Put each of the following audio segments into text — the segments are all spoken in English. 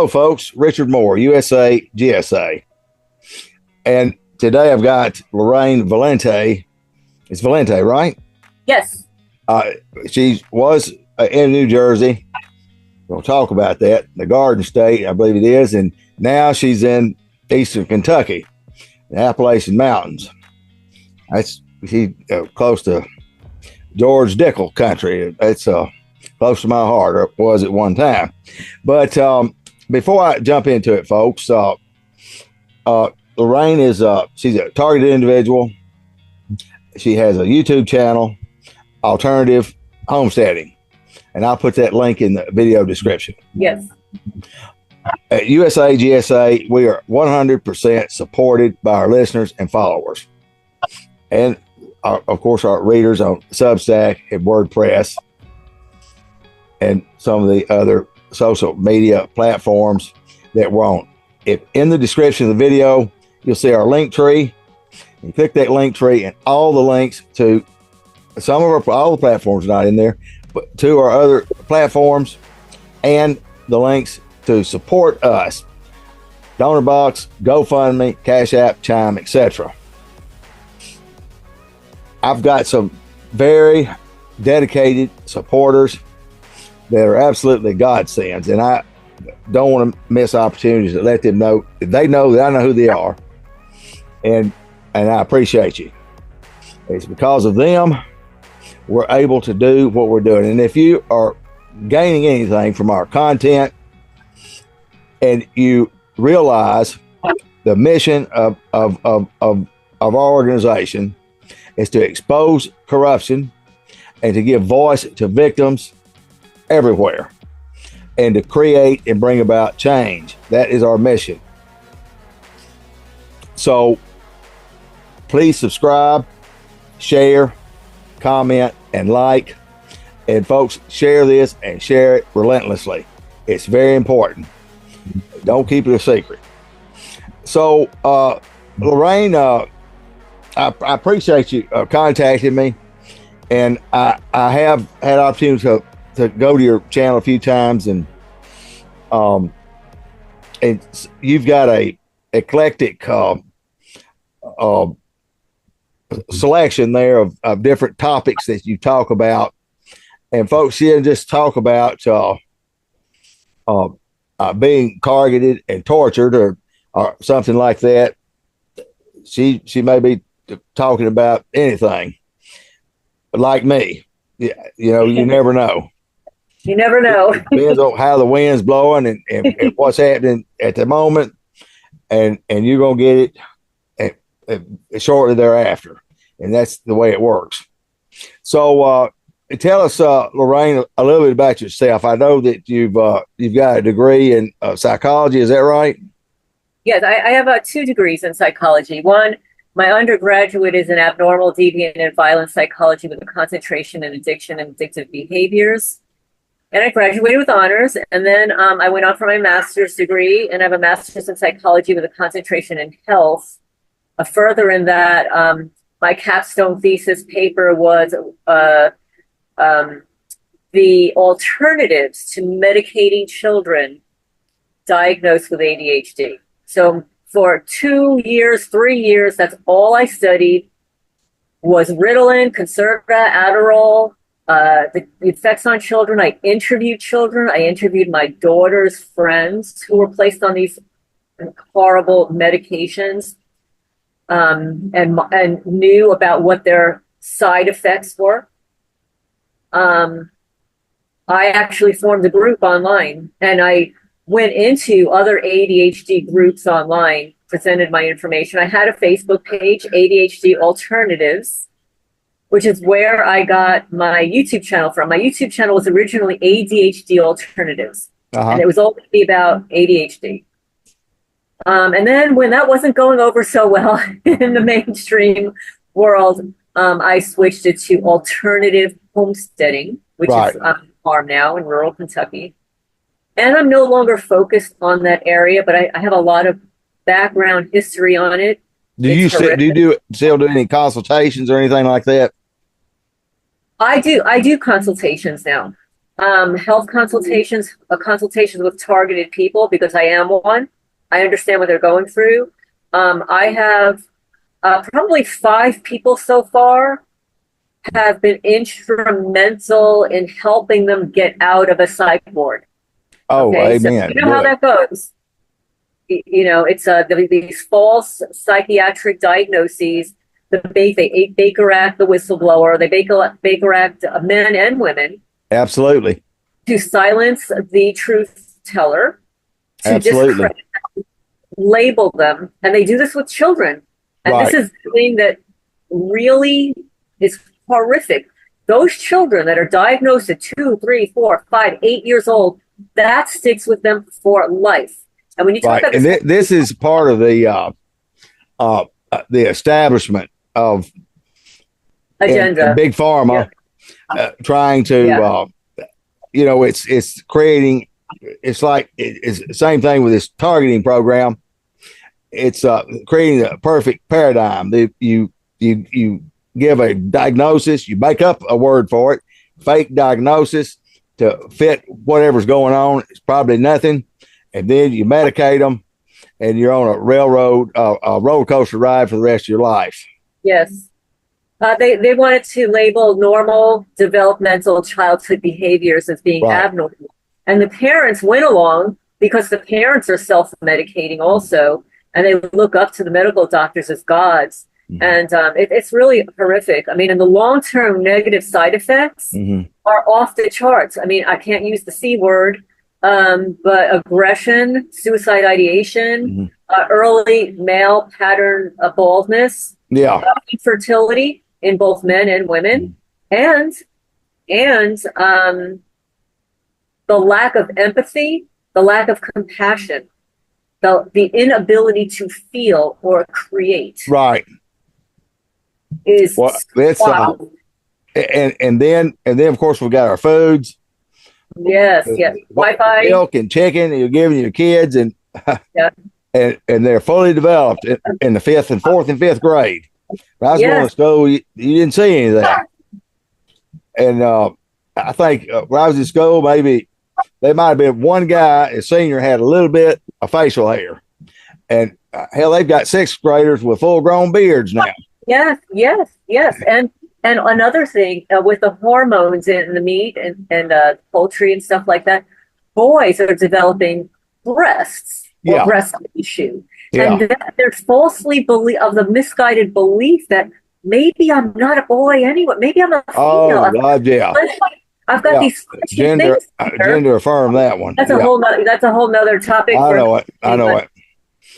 Hello, folks. Richard Moore, USAGSA. And today I've got Lorraine Valente. It's Valente, right? Yes. She was in New Jersey. We'll talk about that. The Garden State, I believe it is. And now she's in eastern Kentucky, the Appalachian Mountains. She's close to George Dickel country. It's close to my heart, or was at one time. But before I jump into it, folks, Lorraine is she's a targeted individual. She has a YouTube channel, Alternative Homesteading, and I'll put that link in the video description. Yes. At USAGSA, we are 100% supported by our listeners and followers, and of course our readers on Substack and WordPress and some of the other social media platforms that we're on. If in the description of the video, you'll see our link tree. You click that link tree, and all the links to all the platforms are not in there, but to our other platforms, and the links to support us: Donor Box, GoFundMe, Cash App, Chime, etc. I've got some very dedicated supporters that are absolutely godsends, and I don't want to miss opportunities to let them know that they know that I know who they are, and I appreciate you. It's because of them we're able to do what we're doing. And if you are gaining anything from our content and you realize the mission of our organization is to expose corruption and to give voice to victims everywhere, and to create and bring about change. That is our mission. So please subscribe, share, comment, and like. And folks, share this and share it relentlessly. It's very important. Don't keep it a secret. So Lorraine, I appreciate you contacting me, and I have had opportunity to go to your channel a few times, and you've got a eclectic selection there of different topics that you talk about. And folks, she didn't just talk about being targeted and tortured or something like that. She may be talking about anything, like me. You know, you never know. You never know. It depends on how the wind's blowing and what's happening at the moment, and you're gonna get it shortly thereafter, and that's the way it works. So tell us, Lorraine, a little bit about yourself. I know that you've got a degree in psychology. Is that right? Yes, I have 2 degrees in psychology. One, my undergraduate is in abnormal, deviant, and violent psychology with a concentration in addiction and addictive behaviors. And I graduated with honors. And then I went on for my master's degree, and I have a master's in psychology with a concentration in health. Further in that, my capstone thesis paper was the alternatives to medicating children diagnosed with ADHD. So for 2 years, 3 years, that's all I studied was Ritalin, Concerta, Adderall, the effects on children. I interviewed children. I interviewed my daughter's friends who were placed on these horrible medications, and knew about what their side effects were. I actually formed a group online, and I went into other ADHD groups online, presented my information. I had a Facebook page, ADHD Alternatives, which is where I got my YouTube channel from. My YouTube channel was originally ADHD Alternatives, and it was all going to be about ADHD. And then when that wasn't going over so well in the mainstream world, I switched it to Alternative Homesteading, which is a farm now in rural Kentucky. And I'm no longer focused on that area, but I have a lot of background history on it. Do you still do any consultations or anything like that? I do consultations now. Health consultations, consultations with targeted people because I am one. I understand what they're going through. I have probably 5 people so far have been instrumental in helping them get out of a psych ward. Oh, Okay, so amen. you know how that goes. You know, it's these false psychiatric diagnoses. They Baker Act the whistleblower. They Baker Act men and women. Absolutely. To silence the truth teller. To Absolutely. label them, and they do this with children. And Right. this is the thing that really is horrific. Those children that are diagnosed at 2, 3, 4, 5, 8 years old, that sticks with them for life. And when you talk about and this is part of the establishment of agenda, big pharma, trying to, you know, it's creating. It's like it's the same thing with this targeting program. It's creating a perfect paradigm. You give a diagnosis, you make up a word for it, fake diagnosis to fit whatever's going on. It's probably nothing, and then you medicate them, and you're on a roller coaster ride for the rest of your life. Yes. They wanted to label normal developmental childhood behaviors as being abnormal. And the parents went along because the parents are self-medicating also, and they look up to the medical doctors as gods. Mm-hmm. And it's really horrific. I mean, and the long-term negative side effects are off the charts. I mean, I can't use the C word, but aggression, suicide ideation, early male pattern of baldness, infertility in both men and women, and the lack of empathy, the lack of compassion, the inability to feel or create. Right. Is that's and then of course we've got our foods. Yes. Wi-Fi, milk and chicken you're giving your kids, and and they're fully developed in the 4th and 5th grade. When I was going to school, you didn't see any of that. And I think when I was in school, maybe there might have been one guy, a senior, had a little bit of facial hair. And hell, they've got 6th graders with full-grown beards now. Yes. And another thing with the hormones in the meat and poultry and stuff like that, boys are developing breasts or breast tissue. And there's falsely belief of the misguided belief that maybe I'm not a boy anyway. Maybe I'm a female. Oh, God, I've got these gender affirm that one. That's a whole nother topic. I know it.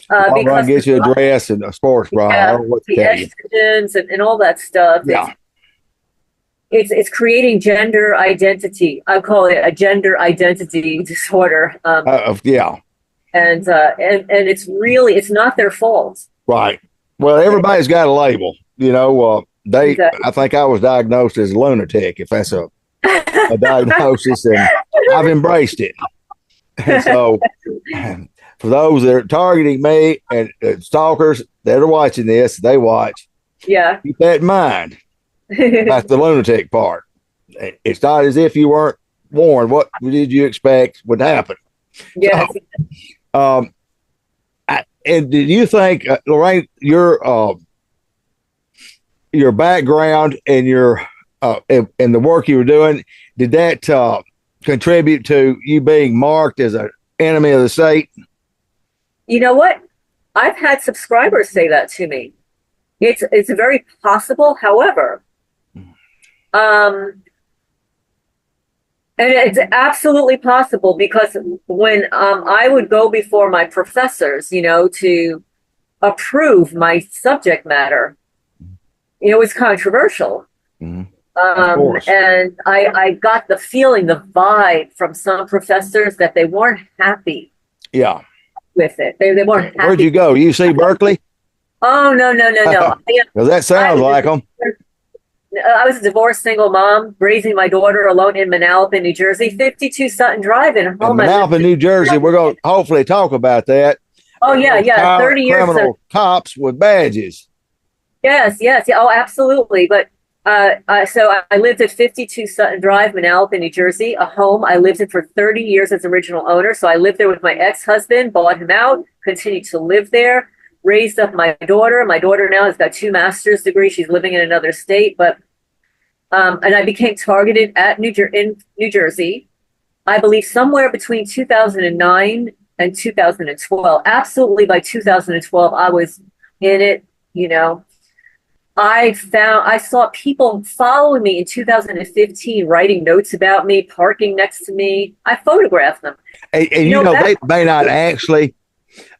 Because I get you a dress and a sports bra. I don't know what to tell you. Estrogens and all that stuff. Yeah. It's creating gender identity. I call it a gender identity disorder. And it's not their fault. Right. Well, everybody's got a label. You know, I think I was diagnosed as a lunatic, if that's a diagnosis, and I've embraced it. And so for those that are targeting me and stalkers that are watching this, they watch. Yeah. Keep that in mind. That's the lunatic part. It's not as if you weren't warned. What did you expect would happen? Yes. So, and did you think, Lorraine, your background and your and the work you were doing, did that contribute to you being marked as an enemy of the state? You know what? I've had subscribers say that to me. It's very possible. However, and it's absolutely possible because when I would go before my professors, you know, to approve my subject matter, you know, it's controversial. And I got the feeling, the vibe from some professors that they weren't happy. Yeah. With it. They weren't happy. Where'd you go? UC Berkeley? Oh, no. Well, that sounds like them. I was a divorced single mom, raising my daughter alone in Manalapan, New Jersey, 52 Sutton Drive in home. Manalapan, New Jersey. We're going to hopefully talk about that. Oh, yeah. 30 years. Criminal cops with badges. Yes. Oh, absolutely. But So I lived at 52 Sutton Drive, Manalapan, New Jersey, a home I lived in for 30 years as original owner. So I lived there with my ex-husband, bought him out, continued to live there, raised up my daughter. My daughter now has got 2 master's degrees. She's living in another state, but and I became targeted at in New Jersey, I believe somewhere between 2009 and 2012. Absolutely, by 2012, I was in it, you know. I saw people following me in 2015, writing notes about me, parking next to me. I photographed them. And you know, they may not actually,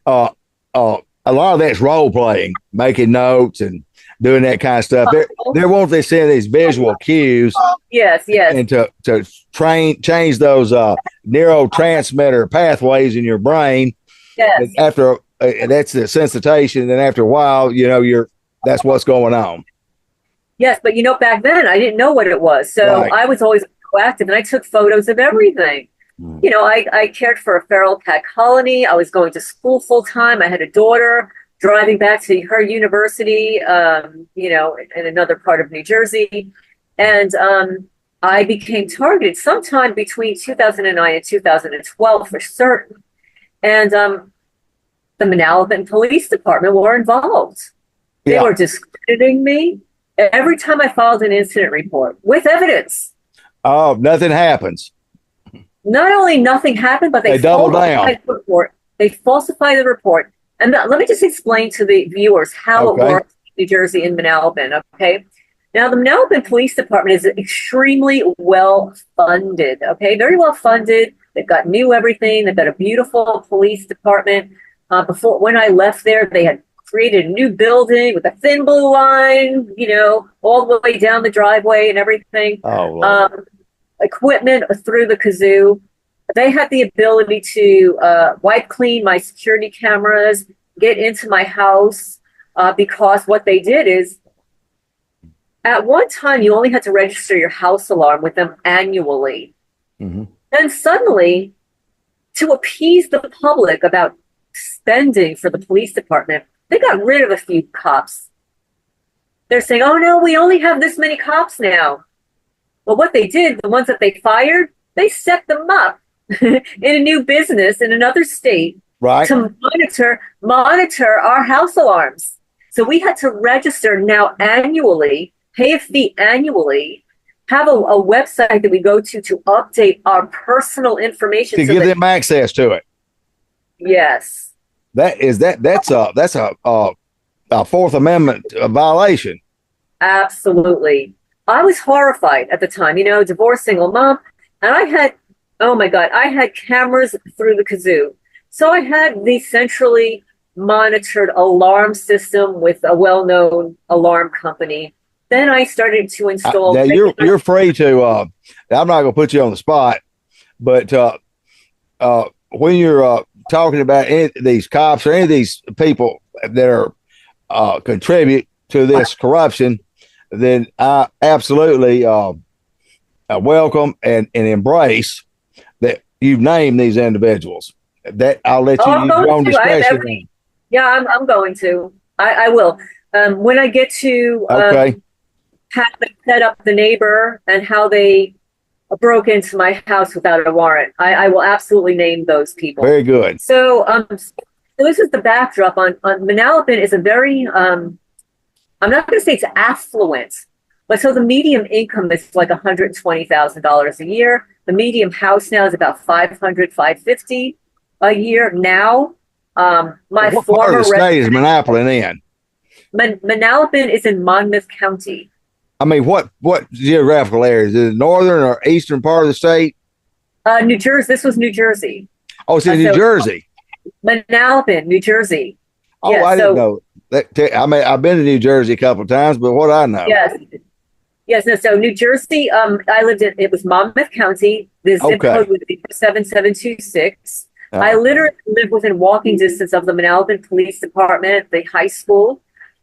a lot of that's role playing, making notes and doing that kind of stuff. They're wanting to send these visual cues. Yes. And to change those neurotransmitter pathways in your brain. Yes. After that's the sensitization. And then after a while, you know, that's what's going on. Yes, but you know, back then I didn't know what it was. So right. I was always proactive and I took photos of everything. You know, I cared for a feral cat colony. I was going to school full time. I had a daughter driving back to her university, you know, in another part of New Jersey. And I became targeted sometime between 2009 and 2012 for certain. And the Manalapan Police Department were involved. They were discrediting me every time I filed an incident report with evidence. Oh, nothing happens. Not only nothing happened, but they double down. The report. They falsify the report. And let me just explain to the viewers how it works in New Jersey and Manalapan, okay? Now, the Manalapan Police Department is extremely well funded, okay? Very well funded. They've got new everything. They've got a beautiful police department. When I left there, they had created a new building with a thin blue line, you know, all the way down the driveway and everything. Equipment through the kazoo. They had the ability to wipe clean my security cameras, get into my house, because what they did is, at one time, you only had to register your house alarm with them annually. Then suddenly, to appease the public about spending for the police department, they got rid of a few cops. They're saying, oh, no, we only have this many cops now. Well, what they did, the ones that they fired, they set them up in a new business in another state to monitor our house alarms. So we had to register now annually, pay a fee annually, have a website that we go to update our personal information. To give them access to it. Yes. That's a Fourth Amendment violation. Absolutely. I was horrified at the time, you know, divorced single mom, and I had cameras through the kazoo. So I had the centrally monitored alarm system with a well-known alarm company. Then I started to install. Now you're free to. I'm not going to put you on the spot, but when you're talking about any of these cops or any of these people that are contribute to this corruption, then I absolutely welcome and embrace that you've named these individuals. That I'll let you use your own discretion. Yeah, I'm going to. I will. When I get to how they set up the neighbor and how they broke into my house without a warrant, I will absolutely name those people. Very good. So, this is the backdrop on Manalapan is a very, I'm not going to say it's affluent, but so the medium income is like $120,000 a year. The medium house now is about $550 a year now. What part of the state is Manalapan in? Manalapan is in Monmouth County. I mean, what geographical area? Is it the northern or eastern part of the state? New Jersey. This was New Jersey. Oh, it's in New Jersey. Manalapan, New Jersey. Oh, yeah, I didn't know. I mean, I've been to New Jersey a couple of times, but what I know. Yes. No, so New Jersey, I lived in, it was Monmouth County. The zip code would be 7726. I literally live within walking distance of the Manalapan Police Department, the high school,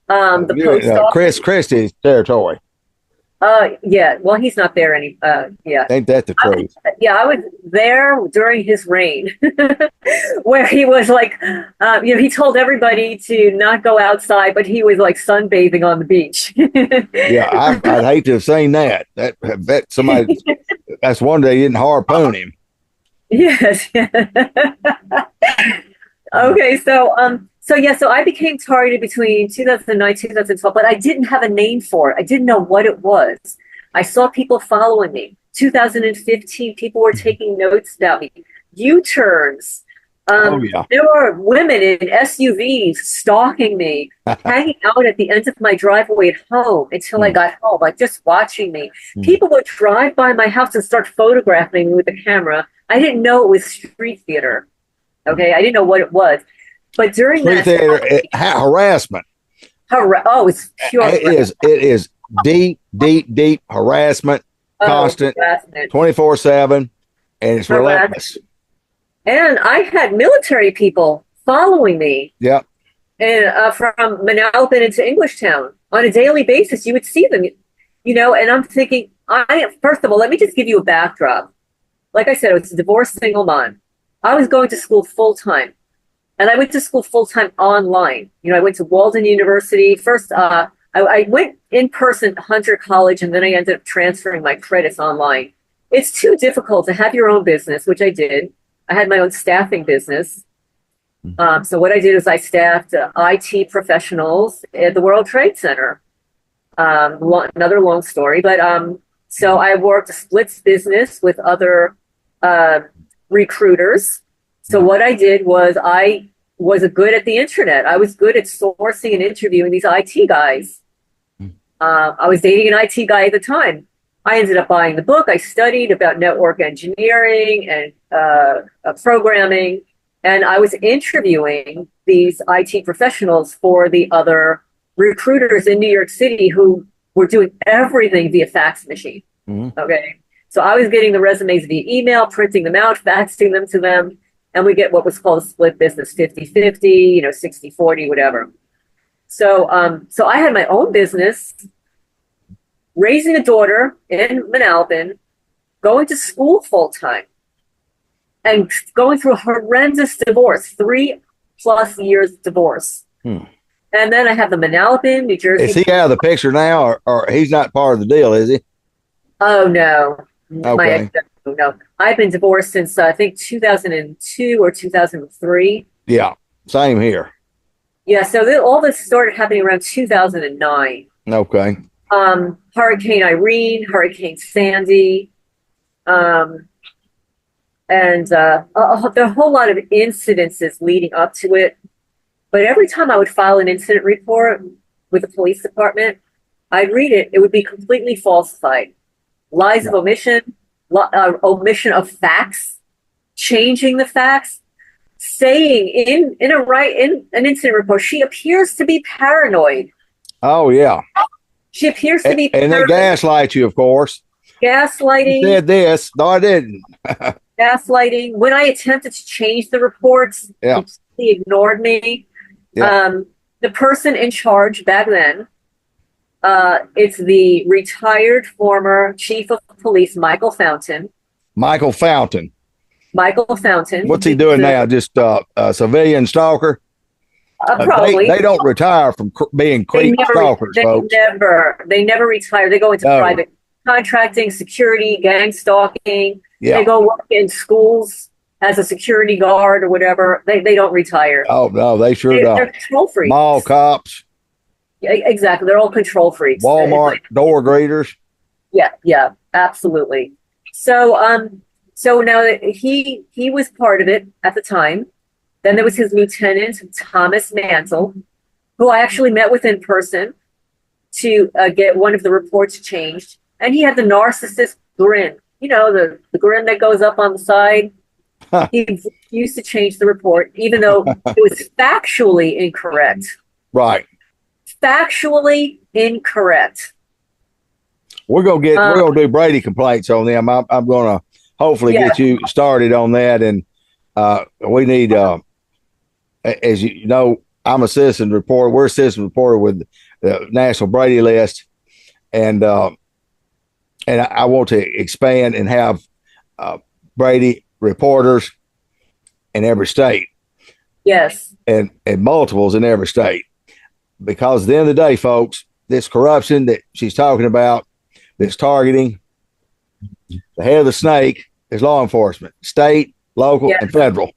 the post office. Chris Christie's territory. Yeah. Well, he's not there any. Yeah. Ain't that the truth? I was there during his reign, where he was like, he told everybody to not go outside, but he was like sunbathing on the beach. Yeah, I'd hate to have seen that. That somebody. That's one day you didn't harpoon him. Yes. Okay, so I became targeted between 2009, 2012, but I didn't have a name for it. I didn't know what it was. I saw people following me. 2015, people were taking notes about me. U-turns. Oh yeah. There were women in SUVs stalking me, hanging out at the end of my driveway at home until I got home, like just watching me. People would drive by my house and start photographing me with a camera. I didn't know it was street theater. Okay, I didn't know what it was. But during Street theater harassment. It's pure. It is deep harassment, constant, 24/7, and it's relentless. And I had military people following me. Yeah. And from Manalapan into Englishtown on a daily basis, you would see them, and I'm thinking, first of all, let me just give you a backdrop. Like I said, I was a divorced single mom. I was going to school full time. And I went to school full time online. I went to Walden University. First, I went in person to Hunter College, and then I ended up transferring my credits online. It's too difficult to have your own business, which I did. I had my own staffing business. So what I did is I staffed IT professionals at the World Trade Center. Another long story, but so I worked a splits business with other recruiters. So what I did was I was good at the internet. I was good at sourcing and interviewing these IT guys. I was dating an IT guy at the time. I ended up buying the book. I studied about network engineering and programming, and I was interviewing these IT professionals for the other recruiters in New York City who were doing everything via fax machine. Okay. So I was getting the resumes via email, printing them out, faxing them to them, and we get what was called a split business, 50-50, 60-40, whatever. So I had my own business, raising a daughter in Manalapan, going to school full time, and going through a horrendous divorce, 3+ years divorce. And then I have the Manalapan, New Jersey. Is he out of the picture now, or he's not part of the deal, is he? Oh, no. Okay. No. I've been divorced since, I think, 2002 or 2003. Yeah, same here. Yeah, so all this started happening around 2009. Okay. Hurricane Irene, Hurricane Sandy, and there are a whole lot of incidences leading up to it. But every time I would file an incident report with the police department, I'd read it. It would be completely falsified. Lies of omission, omission of facts, changing the facts, saying in an incident report, she appears to be paranoid. Oh, yeah. She appears to be paranoid. And they gaslight you, of course. Gaslighting. You said this. No, I didn't. Gaslighting. When I attempted to change the reports, he ignored me. Yeah. The person in charge back then, it's the retired former chief of police, Michael Fountain. Michael Fountain. What's he doing now? Just a civilian stalker? Probably. They don't retire from being creep stalkers, folks. They never retire. They go into private contracting, security, gang stalking. Yeah. They go work in schools as a security guard or whatever. They don't retire. Oh, no, they sure don't. They're control freaks. Mall cops. Yeah, exactly. They're all control freaks. Walmart door greeters. Yeah, absolutely. So now he was part of it at the time. Then there was his lieutenant, Thomas Mantle, who I actually met with in person to get one of the reports changed. And he had the narcissist grin, the grin that goes up on the side. Huh. He refused to change the report, even though it was factually incorrect. Right. Factually incorrect. We're gonna do Brady complaints on them. I'm gonna hopefully get you started on that, and we need, as you know, I'm a citizen reporter. We're a citizen reporter with the National Brady List, and and I want to expand and have Brady reporters in every state. Yes. And multiples in every state. Because at the end of the day, folks, this corruption that she's talking about, this targeting, the head of the snake is law enforcement, state, local, yes. and federal.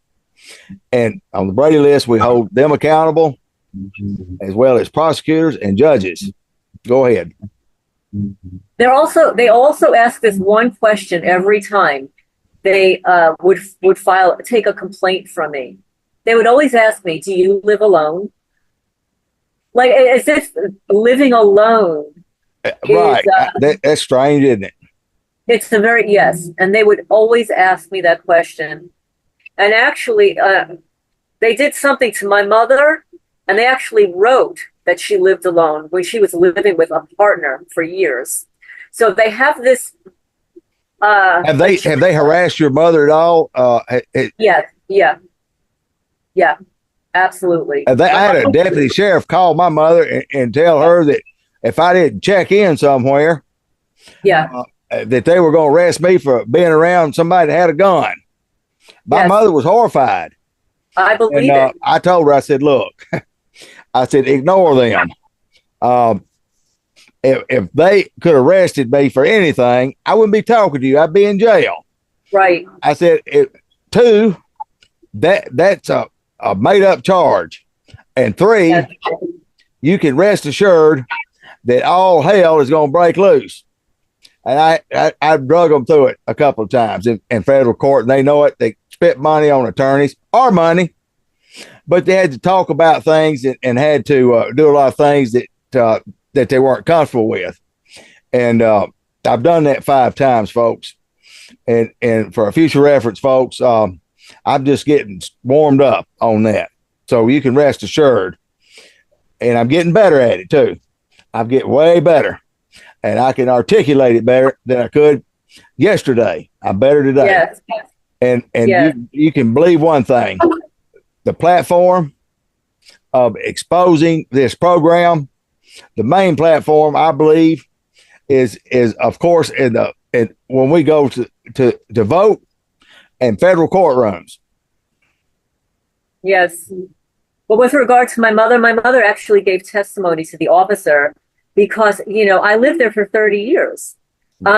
And on the Brady list, we hold them accountable, as well as prosecutors and judges. Go ahead. They also ask this one question every time they would take a complaint from me. They would always ask me, "Do you live alone?" Like as if living alone. Right. That's strange, isn't it? It's a very, yes. And they would always ask me that question. And actually, they did something to my mother, and they actually wrote that she lived alone when she was living with a partner for years. So they have this. Have they harassed your mother at all? Yeah, absolutely. I had a deputy sheriff call my mother and tell her that if I didn't check in somewhere, that they were going to arrest me for being around somebody that had a gun. My mother was horrified. I believe it. I told her, I said, look, I said, ignore them. If they could have arrested me for anything, I wouldn't be talking to you. I'd be in jail. Right. I said, two, that's a made up charge. And three, you can rest assured that all hell is going to break loose. And I drug them through it a couple of times in federal court, and they know it. They spent money on attorneys, our money, but they had to talk about things and had to do a lot of things that they weren't comfortable with. And I've done that 5 times, folks. And for a future reference, folks, I'm just getting warmed up on that. So you can rest assured. And I'm getting better at it too. I'm getting way better. And I can articulate it better than I could yesterday. I'm better today. Yes. And you can believe one thing. The platform of exposing this program, the main platform, I believe, is of course when we go to vote in federal courtrooms. Yes. Well, with regard to my mother actually gave testimony to the officer because, I lived there for 30 years.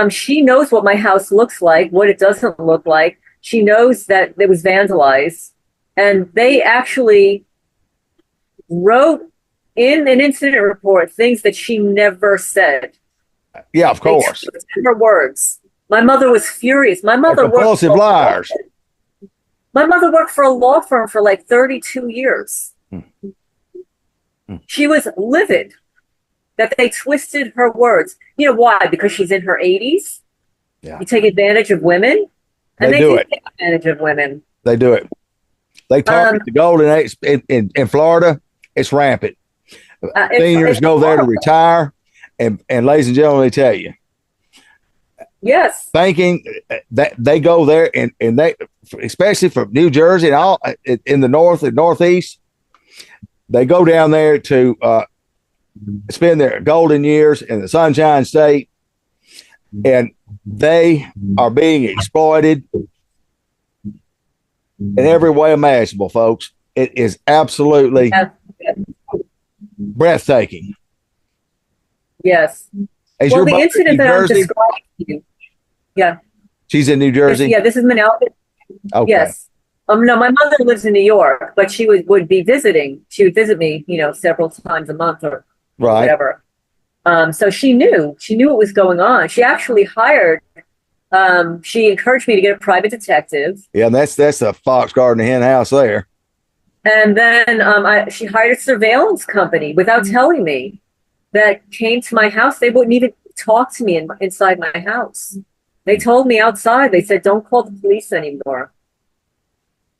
She knows what my house looks like, what it doesn't look like. She knows that it was vandalized. And they actually wrote in an incident report things that she never said. Yeah, of course. Her words. My mother was furious. My mother worked compulsive liars. My mother worked for a law firm for like 32 years. She was livid that they twisted her words. You know why? Because she's in her 80s. Yeah. You take advantage of women, and they do take advantage of women. They do it. They target the golden age in Florida. It's rampant. Seniors go there to retire, and ladies and gentlemen, they tell you, yes, thinking that they go there and they, especially from New Jersey and all in the north and northeast, they go down there to spend their golden years in the Sunshine State, and they are being exploited in every way imaginable, folks. It is absolutely breathtaking. Yes. Well, the incident that I'm describing to you. Yeah. She's in New Jersey? Yeah, this is Manalapan. Okay. Yes. No, my mother lives in New York, but she would be visiting. She would visit me, several times a month or whatever. So she knew what was going on. She actually hired, she encouraged me to get a private detective. Yeah, and that's a fox guard in the hen house there. And then she hired a surveillance company without telling me that came to my house. They wouldn't even talk to me inside my house. They told me outside. They said, "Don't call the police anymore."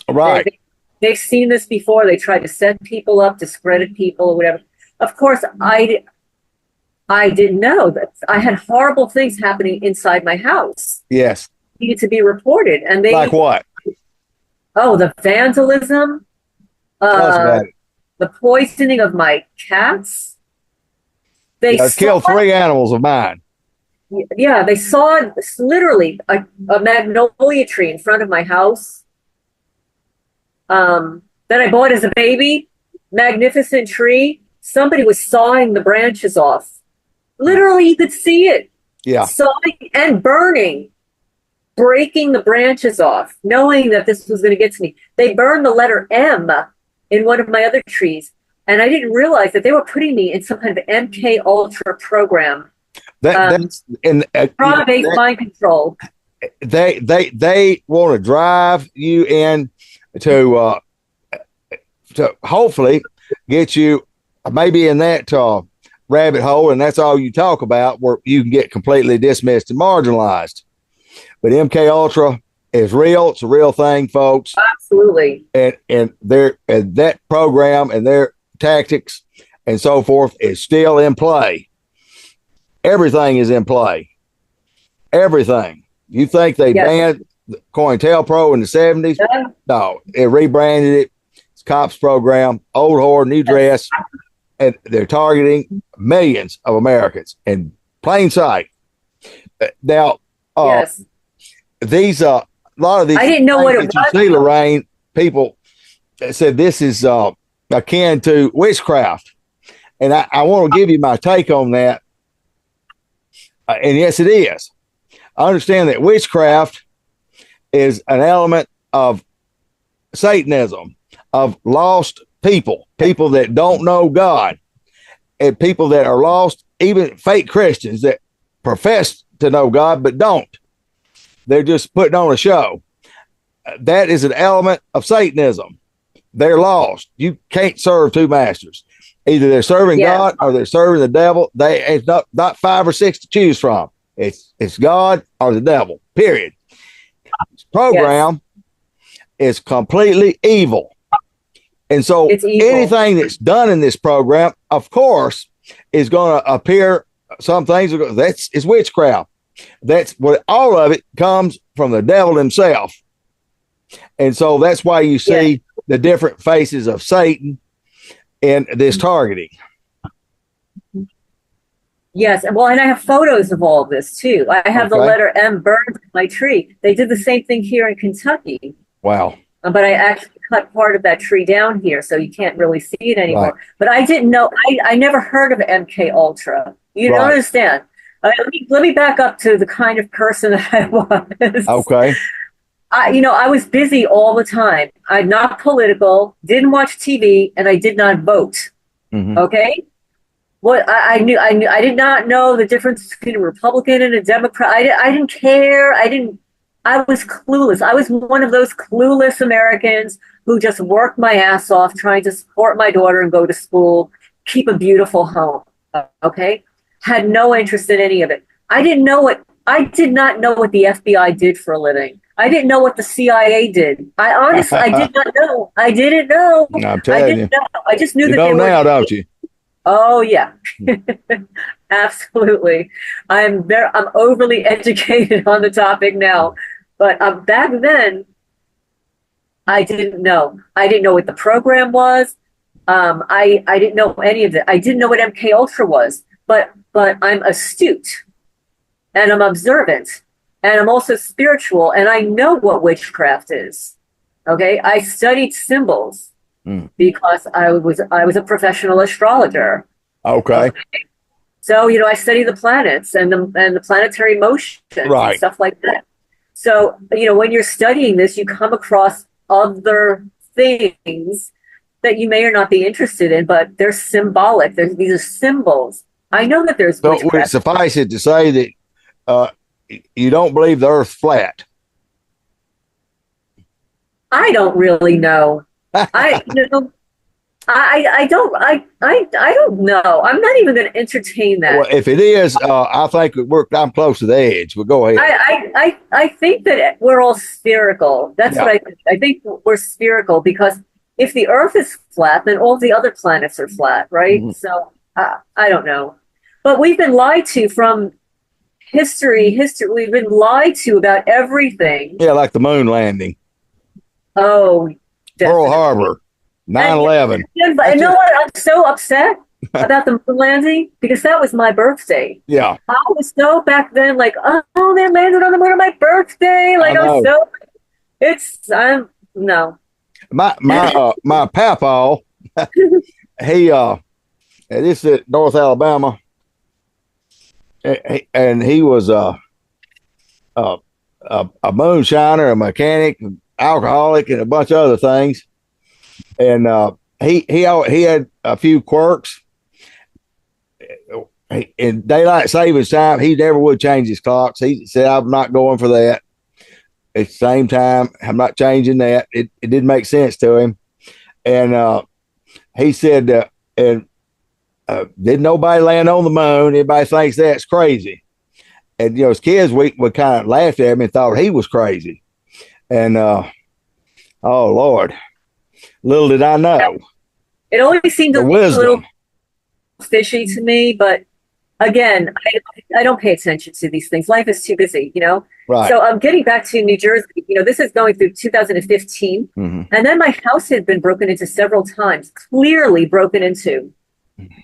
Right. They've seen this before. They tried to set people up, discredit people, or whatever. Of course, I didn't know that I had horrible things happening inside my house. Yes. Needed to be reported. And they like what? Oh, the vandalism, the poisoning of my cats. They killed 3 animals of mine. Yeah, they saw literally a magnolia tree in front of my house. That I bought as a baby. Magnificent tree. Somebody was sawing the branches off. Literally, you could see it. Yeah. Sawing and burning, breaking the branches off, knowing that this was going to get to me. They burned the letter M in one of my other trees, and I didn't realize that they were putting me in some kind of MK Ultra program. That's in trauma-based mind control. They want to drive you in to hopefully get you maybe in that rabbit hole, and that's all you talk about, where you can get completely dismissed and marginalized. But MK Ultra is real; it's a real thing, folks. Absolutely. And that program and their tactics and so forth is still in play. Everything is in play. Everything. You think they banned COINTELPRO in the 70s? Yeah. No, it rebranded it. It's COPS program, old whore, new dress, and they're targeting millions of Americans in plain sight. Now, these a lot of these. I didn't know what it was. You see, Lorraine, people said this is akin to witchcraft, and I want to give you my take on that. And yes, it is. I understand that witchcraft is an element of Satanism, of lost people that don't know God, and people that are lost, even fake Christians that profess to know God but don't. They're just putting on a show. That is an element of Satanism. They're lost. You can't serve two masters. Either they're serving God or they're serving the devil. It's not 5 or 6 to choose from. It's God or the devil, period. This program is completely evil. And so anything that's done in this program, of course, is going to appear, some things is witchcraft. That's what all of it comes from the devil himself. And so that's why you see the different faces of Satan in this targeting. Yes, well, and I have photos of all of this too. I have the letter M burned in my tree. They did the same thing here in Kentucky. Wow. But I actually cut part of that tree down here, so you can't really see it anymore. Right. But I didn't know, I never heard of MK Ultra. You don't understand. Let me back up to the kind of person that I was. Okay. I was busy all the time. I'm not political, didn't watch TV, and I did not vote. Mm-hmm. Okay? What I did not know the difference between a Republican and a Democrat. I didn't care. I was clueless. I was one of those clueless Americans who just worked my ass off trying to support my daughter and go to school, keep a beautiful home. Okay? Had no interest in any of it. I did not know what the FBI did for a living. I didn't know what the CIA did. I honestly, I did not know. I didn't know. I'm telling you. I just knew that they were. Now, don't you? Oh yeah, absolutely. I'm overly educated on the topic now, but back then, I didn't know. I didn't know what the program was. I didn't know any of it. I didn't know what MK Ultra was. But I'm astute, and I'm observant, and I'm also spiritual, and I know what witchcraft is. Okay, I studied symbols because I was a professional astrologer. Okay. So I study the planets and the planetary motions and stuff like that. So when you're studying this, you come across other things that you may or not be interested in, but they're symbolic. These are symbols. I know that there's. So would it suffice it to say that you don't believe the Earth's flat? I don't really know. I don't know. I'm not even going to entertain that. Well, if it is, I think I'm close to the edge. But go ahead. I think that we're all spherical. That's what I think. I think we're spherical because if the Earth is flat, then all the other planets are flat, right? Mm-hmm. So I don't know. But we've been lied to from history. We've been lied to about everything. Yeah, like the moon landing. Oh, definitely. Pearl Harbor, 9/11. And you know what? I'm so upset. about the moon landing because that was my birthday. Yeah, I was so back then like, oh, they landed on the moon on my birthday. I Like I was know. so, I'm no. My papa, he this is at North Alabama, and he was a, a moonshiner, a mechanic, alcoholic, and a bunch of other things. And he had a few quirks. In daylight savings time, he never would change his clocks. He said, "I'm not going for that." At the same time, I'm not changing that. It didn't make sense to him. And he said, and didn't nobody land on the moon? Everybody thinks that's crazy. And, you know, as kids, we kind of laughed at him and thought he was crazy. And, oh, Lord, little did I know. It always seemed The a wisdom. little fishy to me, but again, I don't pay attention to these things. Life is too busy, you know? Right. So I'm getting back to New Jersey. You know, this is going through 2015. Mm-hmm. And then my house had been broken into several times, clearly broken into.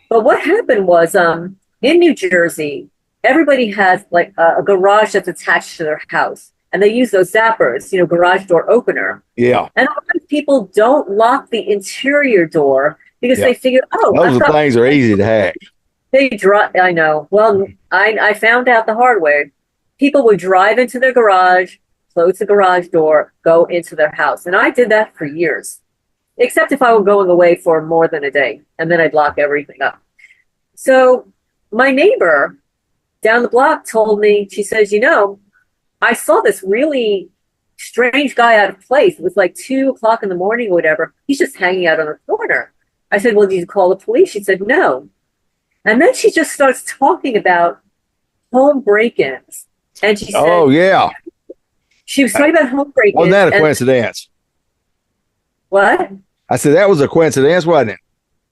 But what happened was in New Jersey, everybody has like a garage that's attached to their house. And they use those zappers, you know, garage door opener. Yeah. And a lot of people don't lock the interior door because they figure, oh, those things are easy to hack. They drive. I know. Well, I found out the hard way. People would drive into their garage, close the garage door, go into their house. And I did that for years, except if I were going away for more than a day, and then I'd lock everything up. So my neighbor down the block told me, she says, you know, I saw this really strange guy out of place. It was like 2 o'clock in the morning or whatever. He's just hanging out on the corner. I said, well, did you call the police? She said, no. And then she just starts talking about home break-ins. And she said, oh, yeah. She was talking about home break-ins. Wasn't that a coincidence? What? I said, that was a coincidence, wasn't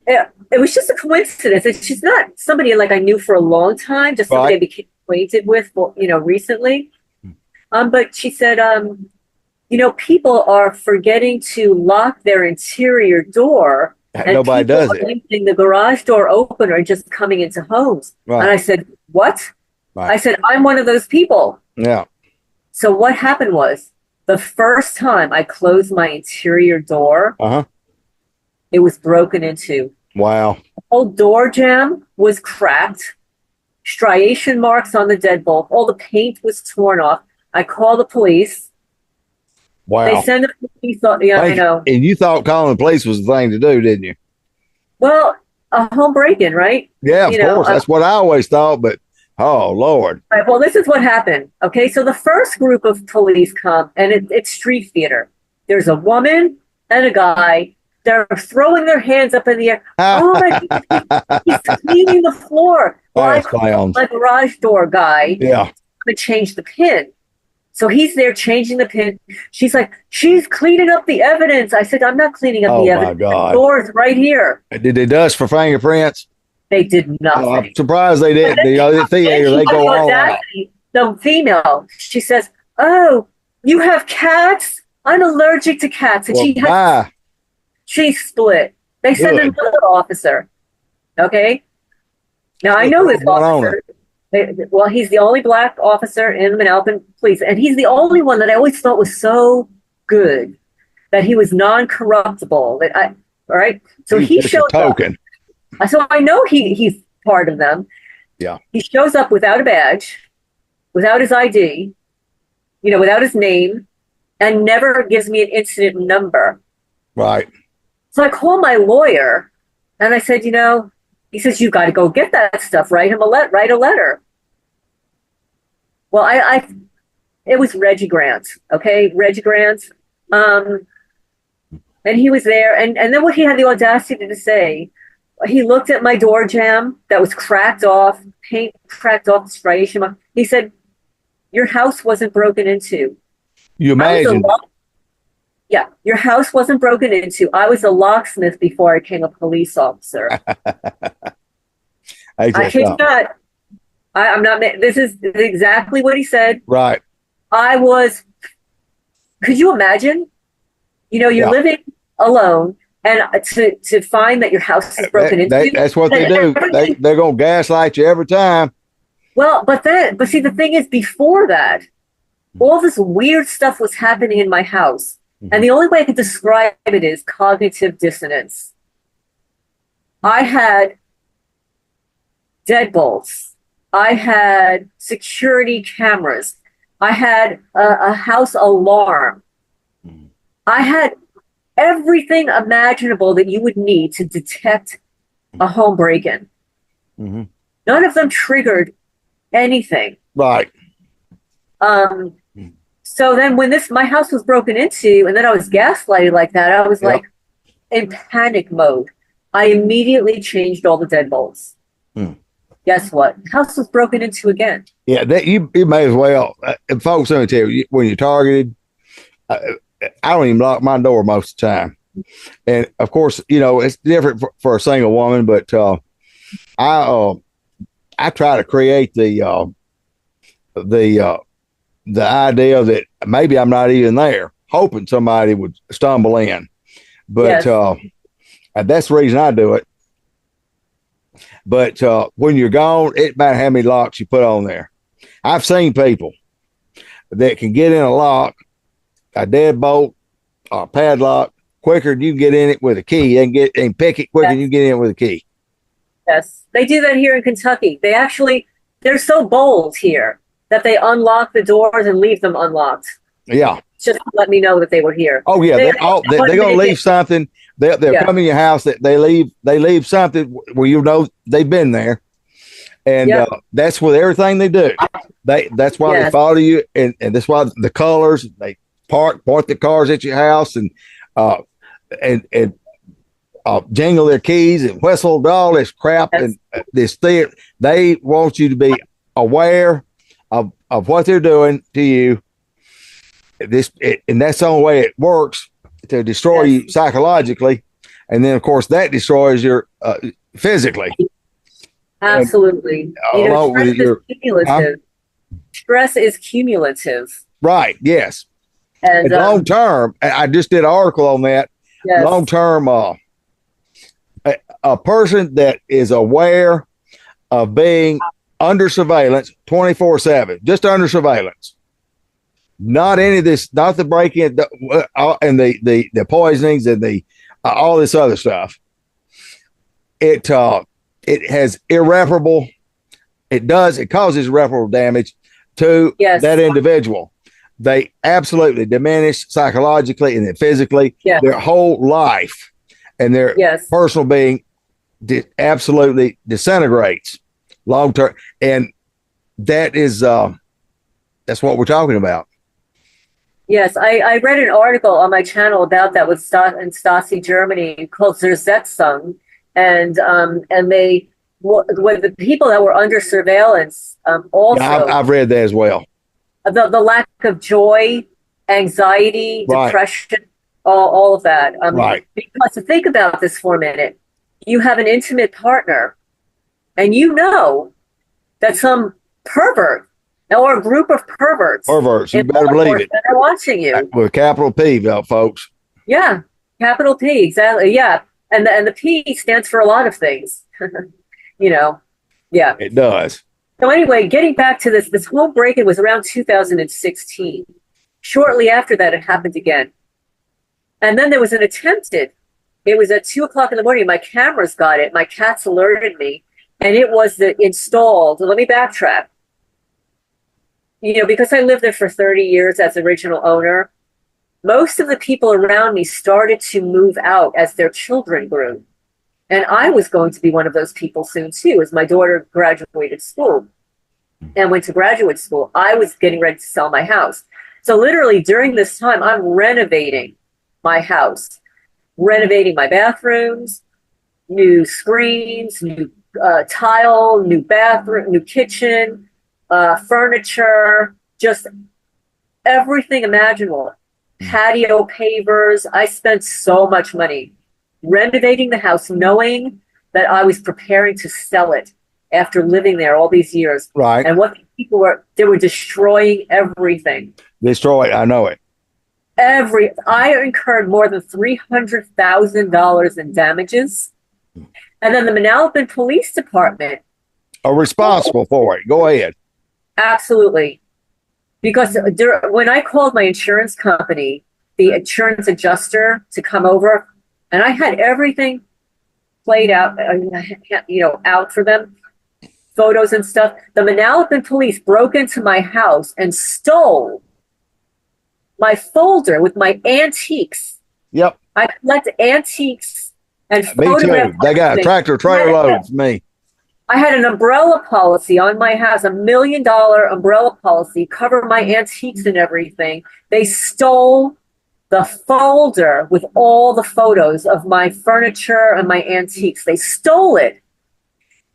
it? It was just a coincidence. And she's not somebody like I knew for a long time, just somebody I became acquainted with, you know, recently. But she said, you know, people are forgetting to lock their interior door. And nobody does it. Leaving the garage door opener and just coming into homes. Right. And I said, what? Right. I said, I'm one of those people. Yeah. So what happened was the first time I closed my interior door, it was broken into. Wow. The whole door jamb was cracked, striation marks on the deadbolt, all the paint was torn off. I called the police. Wow. They send the police. Yeah, I know. And you thought calling the police was the thing to do, didn't you? Well, a home break-in, right? Yeah, of course. That's what I always thought, but oh, Lord. Right, well, this is what happened. Okay, so the first group of police come, and it's street theater. There's a woman and a guy. They're throwing their hands up in the air. Oh, my God, he's cleaning the floor. Well, I called my garage door guy to change the pin. So he's there changing the pin. She's like, she's cleaning up the evidence. I said, I'm not cleaning up the evidence. Oh, my God. The door's right here. Did they dust for fingerprints? They did nothing. I'm surprised they didn't. You know, the theater, they go all out. The female, she says, oh, you have cats? I'm allergic to cats. And she split. They sent another officer. Okay? Now, I know this officer. Well, he's the only black officer in the Manalapan police, and he's the only one that I always thought was so good that he was non-corruptible. All right, so he shows up. So I know he's part of them. Yeah, he shows up without a badge, without his ID, you know, without his name, and never gives me an incident number. Right. So I call my lawyer, and I said, you know. He says, you got to go get that stuff. Write a letter. Well, it was Reggie Grant. Okay. Reggie Grant. And he was there. And then what he had the audacity to say, he looked at my door jamb that was cracked off, paint cracked off, striation. He said, your house wasn't broken into. You imagine. Yeah, your house wasn't broken into. I was a locksmith before I became a police officer. I kid you not. I'm not. This is exactly what he said. Right. I was. Could you imagine? You know, you're living alone. And to find that your house is broken into. That's what they do. They're going to gaslight you every time. Well, but see, the thing is, before that, all this weird stuff was happening in my house. And the only way I could describe it is cognitive dissonance. I had deadbolts. I had security cameras. I had a house alarm. I had everything imaginable that you would need to detect a home break-in. None of them triggered anything. Right. So then when my house was broken into and then I was gaslighted like that, I was like in panic mode. I immediately changed all the deadbolts. Guess what? House was broken into again. Yeah, you may as well. And folks, let me tell you, when you're targeted, I don't even lock my door most of the time. And of course, it's different for a single woman, but I try to create the idea that maybe I'm not even there, hoping somebody would stumble in. But that's the reason I do it. But when you're gone, it matter how many locks you put on there. I've seen people that can get in a lock, a deadbolt, or a padlock quicker than you can get in it with a key, and pick it quicker than you get in it with a key. Yes, they do that here in Kentucky. They're so bold here that they unlock the doors and leave them unlocked. Yeah. Just to let me know that they were here. Oh yeah, they're going to leave something. They'll come in your house. That they leave something where they've been there, and that's with everything they do. That's why they follow you, and that's why the colors they point the cars at your house, and jingle their keys and whistle all this crap and this thing. They want you to be aware of what they're doing to you. And that's the only way it works, to destroy you psychologically, and then of course that destroys your physically. Absolutely. Stress is cumulative. Right. Yes. And long term, I just did an article on that. Yes. Long term, a person that is aware of being under surveillance 24/7, just under surveillance. Not any of this, not the break-in and the poisonings and the all this other stuff. It has irreparable. It causes irreparable damage to that individual. They absolutely diminish psychologically and then physically their whole life, and their personal being absolutely disintegrates long term. And that is that's what we're talking about. Yes, I read an article on my channel about that with in Stasi, Germany, called Zersetzung, and they with the people that were under surveillance. Also, I've read that as well. The lack of joy, anxiety, depression, all of that. Right. Because to think about this for a minute, you have an intimate partner, and you know that some pervert or a group of perverts. You better believe it. They're watching you. With a capital P, folks. Yeah, capital P, exactly. Yeah, and the P stands for a lot of things. Yeah. It does. So anyway, getting back to this home break-in was around 2016. Shortly after that, it happened again. And then there was an attempted. It was at 2:00 in the morning. My cameras got it. My cats alerted me, and it was installed. Let me backtrack. Because I lived there for 30 years as original owner, most of the people around me started to move out as their children grew. And I was going to be one of those people soon too, as my daughter graduated school and went to graduate school. I was getting ready to sell my house. So literally during this time, I'm renovating my house, renovating my bathrooms, new screens, new tile, new bathroom, new kitchen, furniture, just everything imaginable. Patio pavers. I spent so much money renovating the house, knowing that I was preparing to sell it after living there all these years. Right. And what people were destroying everything. I know it. I incurred more than $300,000 in damages. And then the Manalapan Police Department are responsible for it. Go ahead. Absolutely. Because when I called my insurance company, the insurance adjuster to come over, and I had everything played out, out for them, photos and stuff. The Manalapan police broke into my house and stole my folder with my antiques. Yep. I collect antiques and photographs. Me too. They got a tractor trailer load for me. I had an umbrella policy on my house, $1 million umbrella policy, cover my antiques and everything. They stole the folder with all the photos of my furniture and my antiques. They stole it.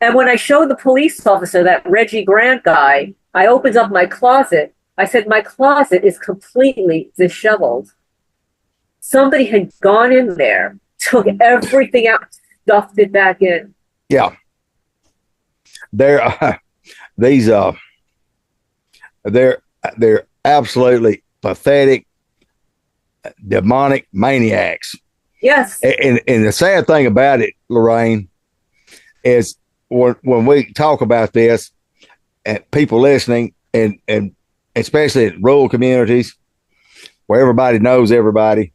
And when I showed the police officer, that Reggie Grant guy, I opened up my closet. I said, my closet is completely disheveled. Somebody had gone in there, took everything out, stuffed it back in. Yeah. They're absolutely pathetic, demonic maniacs. Yes. And the sad thing about it, Lorraine, is when we talk about this, and people listening, and especially in rural communities where everybody knows everybody.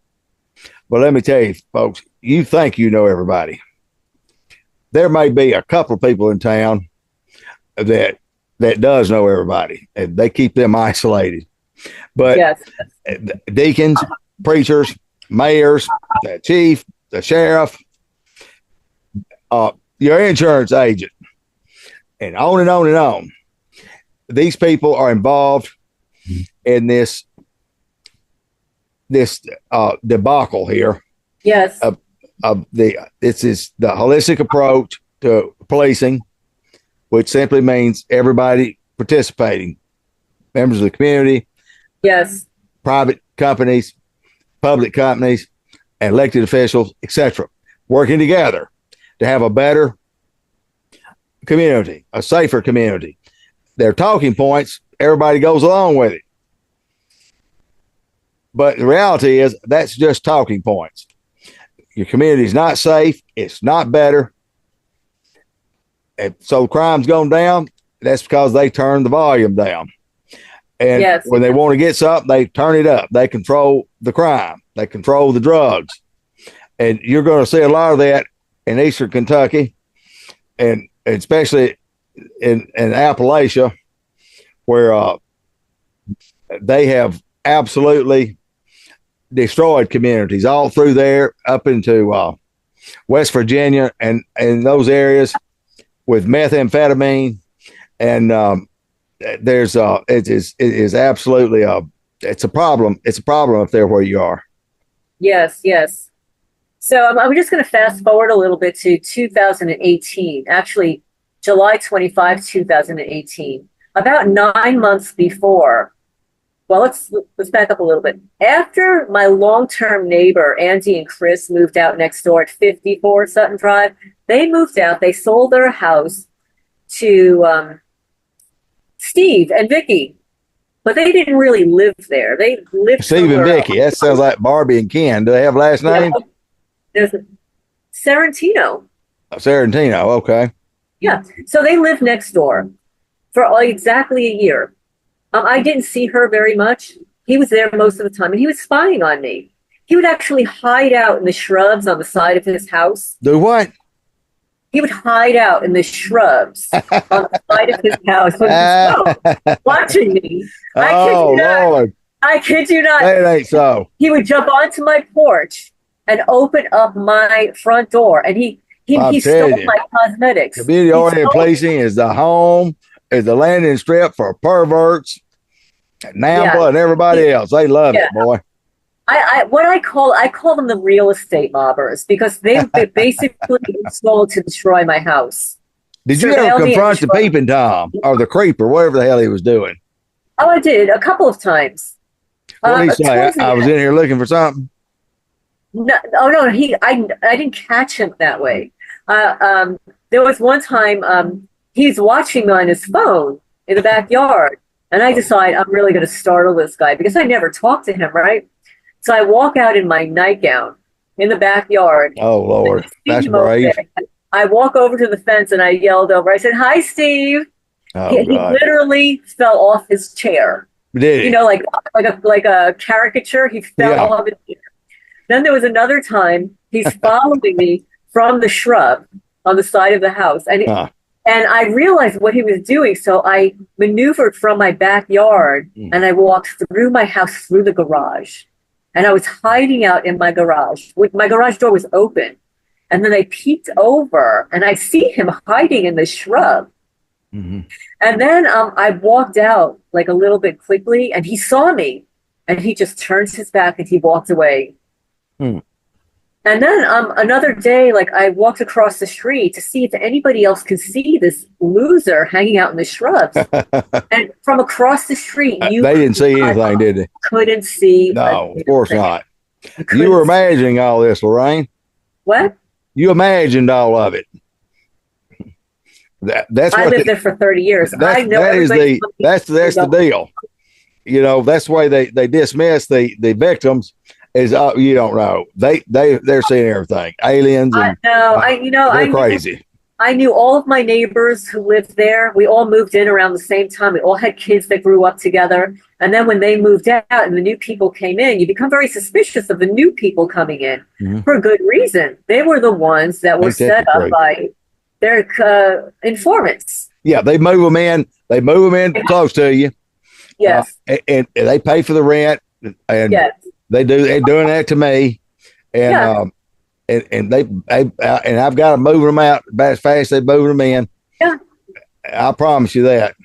But let me tell you, folks, you think you know everybody. There may be a couple of people in town that does know everybody, and they keep them isolated. But yes, deacons, preachers, mayors, the chief, the sheriff, your insurance agent, and on and on and on. These people are involved in this debacle here. Yes. This is the holistic approach to policing, which simply means everybody participating, members of the community, yes, private companies, public companies, elected officials, etc., working together to have a better community, a safer community. They're talking points. Everybody goes along with it. But the reality is that's just talking points. Your community is not safe. It's not better. And so crime's gone down. That's because they turned the volume down. And yes, when they want to get something, they turn it up. They control the crime. They control the drugs. And you're going to see a lot of that in Eastern Kentucky, and especially in Appalachia, where they have absolutely destroyed communities all through there up into West Virginia and those areas with methamphetamine. And it is absolutely it's a problem. It's a problem up there where you are. Yes, yes. So I'm just going to fast forward a little bit to 2018, actually July 25, 2018, about 9 months before. Well, let's back up a little bit. After my long-term neighbor, Andy and Chris, moved out next door at 54 Sutton Drive, they moved out. They sold their house to Steve and Vicky, but they didn't really live there. They lived Steve and Vicky. That sounds like Barbie and Ken. Do they have last names? Yeah. There's Sarantino. Sarantino, okay. Yeah, so they lived next door for exactly a year. I didn't see her very much. He was there most of the time, and he was spying on me. He would actually hide out in the shrubs on the side of his house. Do what? He would hide out in the shrubs on the side of his house with his phone, watching me. Lord. I kid you not. That ain't so. He would jump onto my porch and open up my front door, and he stole my cosmetics. Community-oriented policing is the home, is the landing strip for perverts, NAMBLA, and everybody else. They love it, boy. I call them the real estate mobbers, because they basically stole to destroy my house. Did you ever confront the peeping Tom or the creeper, whatever the hell he was doing? Oh, I did a couple of times. What did he say? I was in here looking for something. No, I didn't catch him that way. There was one time he's watching on his phone in the backyard, and I decide I'm really going to startle this guy, because I never talked to him, right? So I walk out in my nightgown in the backyard. Oh, Lord. That's brave. I walk over to the fence and I yelled over. I said, "Hi, Steve." Oh, He God. literally fell off his chair. Did he? You know, like a caricature. He fell off his chair. Then there was another time he's following me from the shrub on the side of the house. And I realized what he was doing. So I maneuvered from my backyard and I walked through my house, through the garage. And I was hiding out in my garage. My garage door was open. And then I peeked over and I see him hiding in the shrub. Mm-hmm. And then I walked out like a little bit quickly and he saw me and he just turns his back and he walked away. And then another day, like I walked across the street to see if anybody else could see this loser hanging out in the shrubs. And from across the street, they didn't see anything, did they? Couldn't see. No, of course not. You were imagining all this, Lorraine. What? You imagined all of it. That's I lived there for 30 years. I know that's the deal. You know, that's the way they dismiss the victims. Is you don't know they're seeing everything, aliens. And, they're crazy. I knew all of my neighbors who lived there. We all moved in around the same time. We all had kids that grew up together. And then when they moved out and the new people came in, you become very suspicious of the new people coming in for a good reason. They were the ones that were set up by their informants. Yeah, they move them in. They move them in close to you. Yes, and they pay for the rent. And yes. They're doing that to me, and and I've got to move them out as fast as they move them in. Yeah, I promise you that.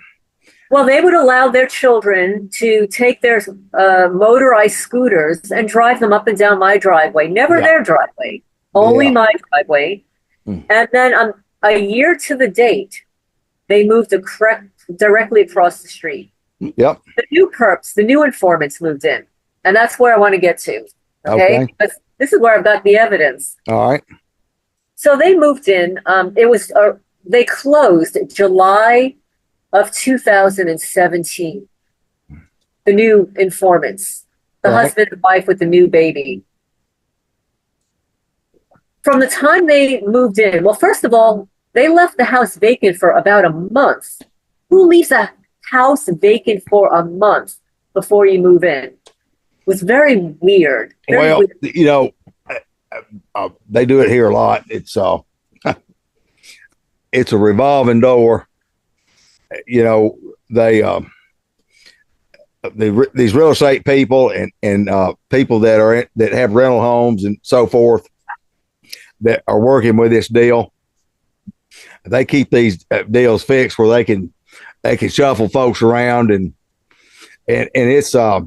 Well, they would allow their children to take their motorized scooters and drive them up and down my driveway. Never their driveway, only my driveway. And then a year to the date, they moved directly across the street. Yep. The new perps, the new informants moved in. And that's where I want to get to. Okay. Because this is where I've got the evidence. All right. So they moved in. They closed July of 2017. The new informants, the husband and wife with the new baby. From the time they moved in, well, first of all, they left the house vacant for about a month. Who leaves a house vacant for a month before you move in? Was very weird. Weird. You know, they do it here a lot. It's it's a revolving door. You know, these real estate people and people that have rental homes and so forth that are working with this deal. They keep these deals fixed where they can shuffle folks around and it's a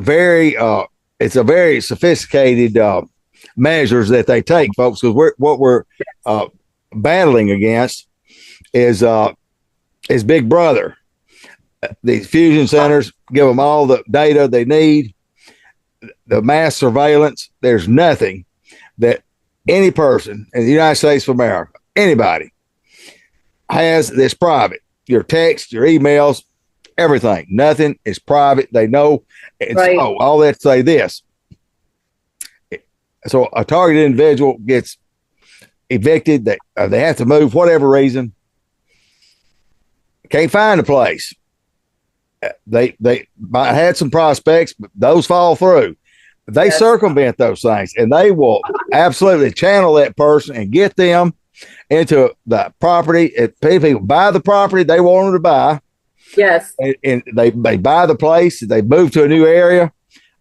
very sophisticated measures that they take, folks, because what we're battling against is Big Brother. These fusion centers give them all the data they need, the mass surveillance. There's nothing that any person in the United States of America, anybody, has that's private. Your text, your emails, everything. Nothing is private. They know. And so all that to say this. So a targeted individual gets evicted. They have to move, whatever reason. Can't find a place. They might have had some prospects, but those fall through. They circumvent those things, and they will absolutely channel that person and get them into the property. If people buy the property they want them to buy, yes, and they buy the place, they move to a new area,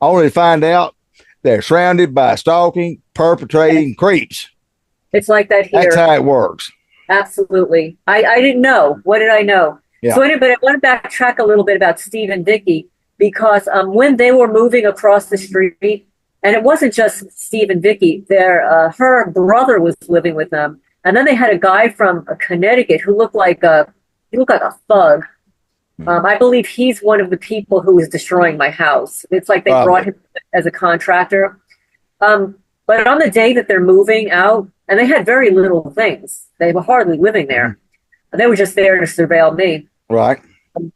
only to find out they're surrounded by stalking, perpetrating creeps. It's like that here. That's how it works. Absolutely. I didn't know. What did I know? Yeah. So anyway, I want to backtrack a little bit about Steve and Vicky, because when they were moving across the street, and it wasn't just Steve and Vicky, her brother was living with them, and then they had a guy from Connecticut who looked like a thug. I believe he's one of the people who was destroying my house. It's like they brought him as a contractor. But on the day that they're moving out, and they had very little things, they were hardly living there. They were just there to surveil me. Right.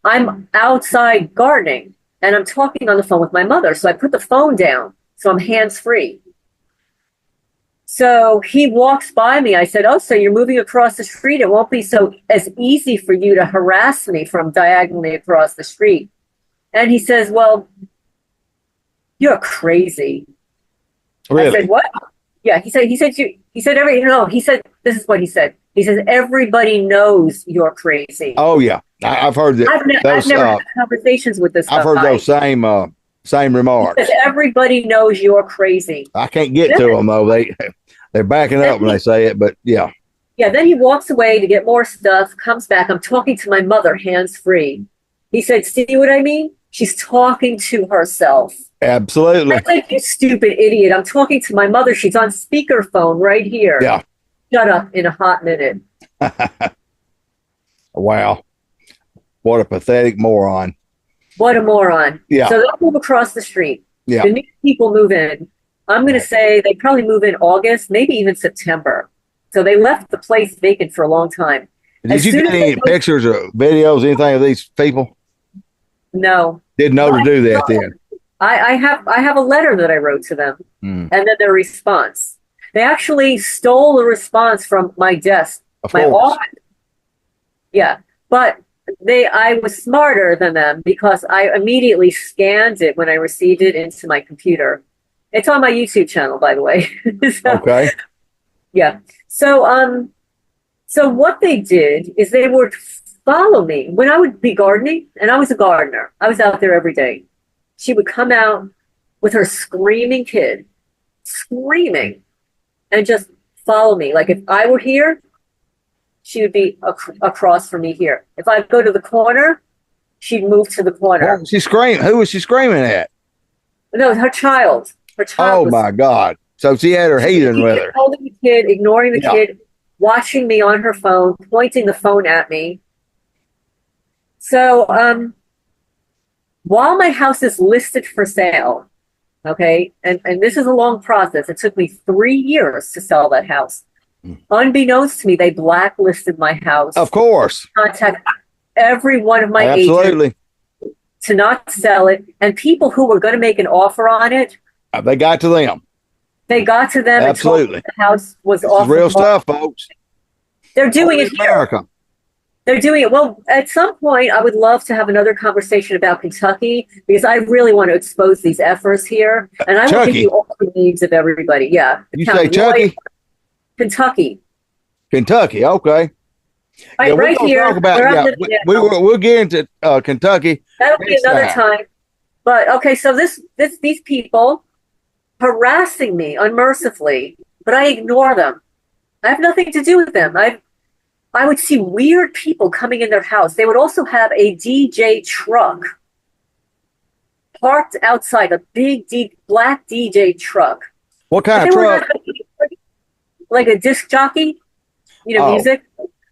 I'm outside gardening, and I'm talking on the phone with my mother. So I put the phone down, so I'm hands-free. So he walks by me. I said, "Oh, so you're moving across the street. It won't be so as easy for you to harass me from diagonally across the street." And he says, "Well, you're crazy." Really? I said, "What?" Yeah, he said, this is what he said. He says, "Everybody knows you're crazy." Oh yeah, I've heard that. I've never had conversations with this guy. I've heard those same remarks. He says, "Everybody knows you're crazy." I can't get to them though. They're backing up when they say it, but yeah. Yeah, then he walks away to get more stuff, comes back. I'm talking to my mother, hands-free. He said, "See what I mean? She's talking to herself." Absolutely. I said, "You stupid idiot. I'm talking to my mother. She's on speakerphone right here." Yeah. Shut up in a hot minute. Wow. What a pathetic moron. What a moron. Yeah. So they'll move across the street. Yeah. The new people move in. I'm going to say they probably move in August, maybe even September. So they left the place vacant for a long time. Did you get any pictures or videos, anything of these people? No. Didn't know to do that then. I have a letter that I wrote to them, and then their response. They actually stole the response from my desk, my office. Yeah, but I was smarter than them because I immediately scanned it when I received it into my computer. It's on my YouTube channel, by the way. So, okay. Yeah. So so what they did is they would follow me when I would be gardening, and I was a gardener. I was out there every day. She would come out with her screaming kid, screaming, and just follow me. Like if I were here, she would be across from me here. If I go to the corner, she'd move to the corner. She screamed. Who was she screaming at? No, her child. Her child. Oh my God! So she had her heathen with her. Holding the kid, ignoring the kid, watching me on her phone, pointing the phone at me. So, while my house is listed for sale, okay, and this is a long process. It took me 3 years to sell that house. Unbeknownst to me, they blacklisted my house. Of course. Contact every one of my agents to not sell it, and people who were going to make an offer on it. They got to them. They got to them. Absolutely. And told them the house was off. Real stuff, folks. They're doing it here. America. They're doing it. Well, at some point, I would love to have another conversation about Kentucky because I really want to expose these efforts here. And I will give you all the names of everybody. Yeah. You say Chucky? Kentucky. Kentucky. Okay. Right, right here. Talk about, we'll get into Kentucky. That'll be another time. But okay, so these people harassing me unmercifully, but I ignore them. I have nothing to do with them. I would see weird people coming in their house. They would also have a DJ truck parked outside, a big black DJ truck. What kind of truck? Like a disc jockey, music.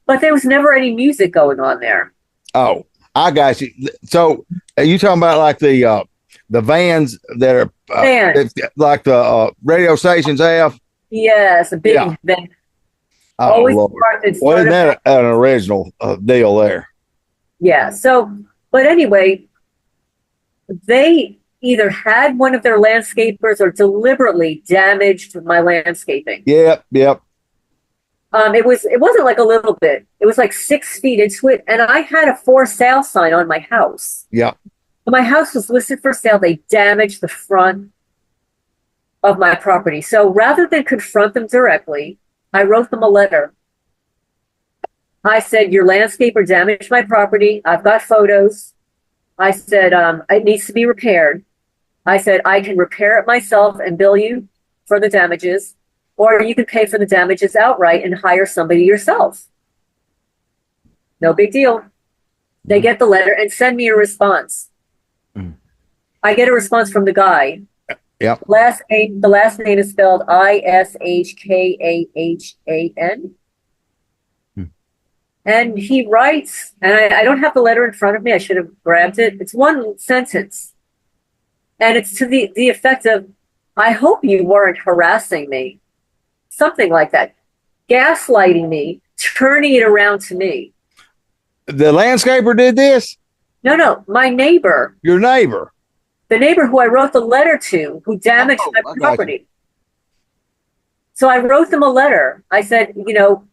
But there was never any music going on there. Oh, I got you. So are you talking about like the vans that are like the radio stations have? Yes, a big van. Oh, always Lord. Well, isn't that an original deal there? Yeah. So, but anyway, they either had one of their landscapers or deliberately damaged my landscaping. Yep. It wasn't like a little bit. It was like 6 feet into it, and I had a for sale sign on my house. Yeah. My house was listed for sale. They damaged the front of my property. So rather than confront them directly, I wrote them a letter. I said, "Your landscaper damaged my property. I've got photos." I said, "It needs to be repaired." I said, "I can repair it myself and bill you for the damages, or you can pay for the damages outright and hire somebody yourself. No big deal." They get the letter and send me a response. I get a response from the guy. Yep. The last name is spelled Ishkahan. And he writes, and I don't have the letter in front of me. I should have grabbed it. It's one sentence. And it's to the effect of, "I hope you weren't harassing me." Something like that. Gaslighting me, turning it around to me. The landscaper did this? No, my neighbor. Your neighbor? The neighbor who I wrote the letter to, who damaged my property. So I wrote them a letter. I said, you know,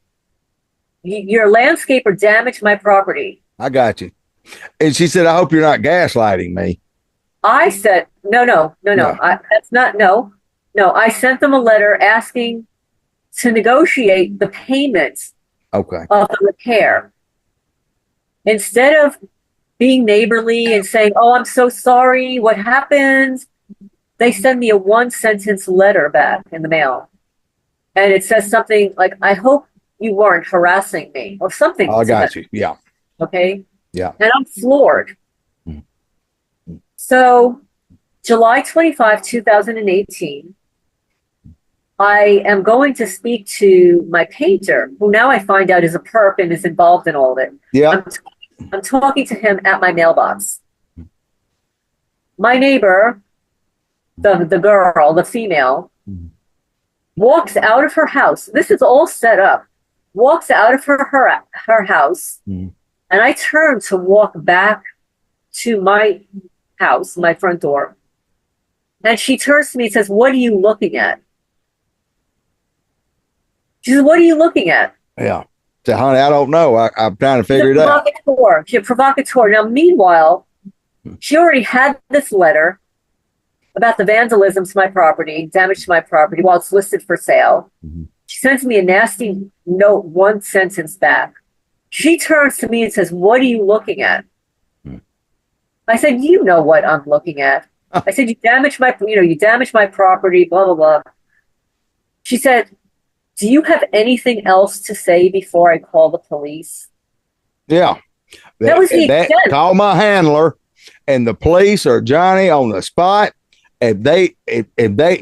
your landscaper damaged my property. I got you. And she said, I hope you're not gaslighting me. I said, no. That's not, no. I sent them a letter asking to negotiate the payments of the repair. Instead of being neighborly and saying, oh, I'm so sorry, what happened? They send me a 1-sentence letter back in the mail. And it says something like, I hope you weren't harassing me, or something. I got you. Yeah. Okay. Yeah. And I'm floored. So July 25, 2018, I am going to speak to my painter, who now I find out is a perp and is involved in all of it. Yeah. I'm talking to him at my mailbox. My neighbor, the girl, the female, walks out of her house. This is all set up. Walks out of her house, and I turn to walk back to my house, my front door, and she turns to me and says, "What are you looking at?" She says, "What are you looking at?" Yeah. So, honey, I don't know. I'm trying to figure it out. She's a provocateur. Now, meanwhile, she already had this letter about the vandalism to my property, damage to my property while it's listed for sale. She sends me a nasty note, 1 sentence back. She turns to me and says, "What are you looking at?" I said, "You know what I'm looking at." I said, you damaged my property, blah, blah, blah. She said, "Do you have anything else to say before I call the police?" Yeah. That was the extent. Call my handler, and the police or Johnny on the spot. If they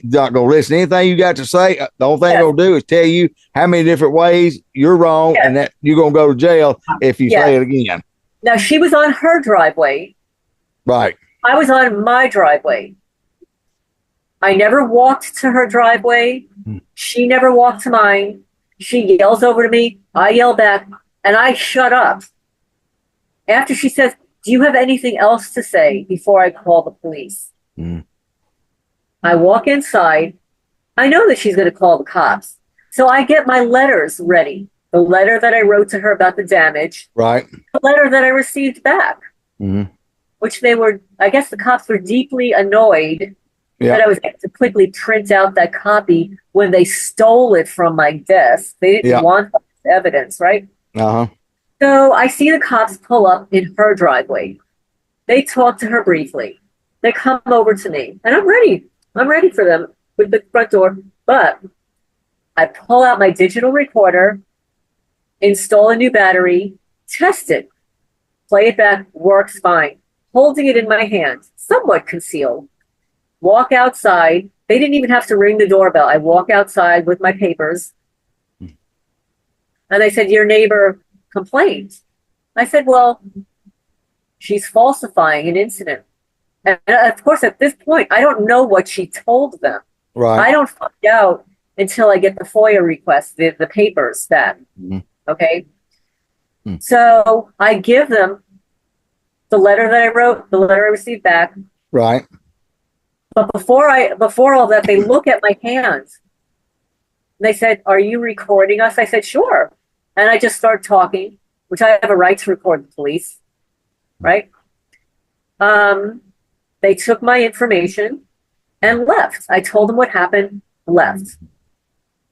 not gonna listen to anything you got to say, the only thing they're gonna do is tell you how many different ways you're wrong, and that you're gonna go to jail if you say it again. Now, she was on her driveway. Right. I was on my driveway. I never walked to her driveway. She never walked to mine. She yells over to me. I yell back, and I shut up. After she says, "Do you have anything else to say before I call the police?" I walk inside. I know that she's going to call the cops. So I get my letters ready. The letter that I wrote to her about the damage. Right. The letter that I received back. Which I guess the cops were deeply annoyed that I was able to quickly print out that copy when they stole it from my desk. They didn't want evidence, right? So I see the cops pull up in her driveway. They talk to her briefly. They come over to me, and I'm ready. I'm ready for them with the front door. But I pull out my digital recorder, install a new battery, test it, play it back, works fine. Holding it in my hand, somewhat concealed. Walk outside. They didn't even have to ring the doorbell. I walk outside with my papers. And they said, "Your neighbor complained." I said, "Well, she's falsifying an incident." And of course, at this point, I don't know what she told them. Right. I don't find out until I get the FOIA request, the papers back. Okay. So I give them the letter that I wrote, the letter I received back. Right. But before all that, they look at my hands. They said, "Are you recording us?" I said, "Sure." And I just start talking, which I have a right to record the police. Right. They took my information and left. I told them what happened, left.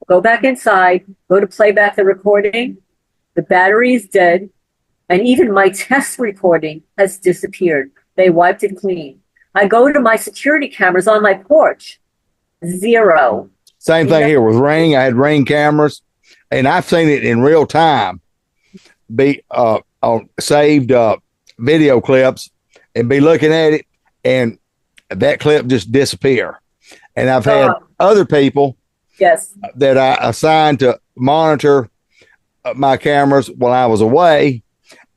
Go back inside, go to play back the recording. The battery is dead. And even my test recording has disappeared. They wiped it clean. I go to my security cameras on my porch. Zero. Same thing here with Ring. I had Ring cameras, and I've seen it in real time. Be on saved video clips and be looking at it, and that clip just disappear. And I've had other people that I assigned to monitor my cameras while I was away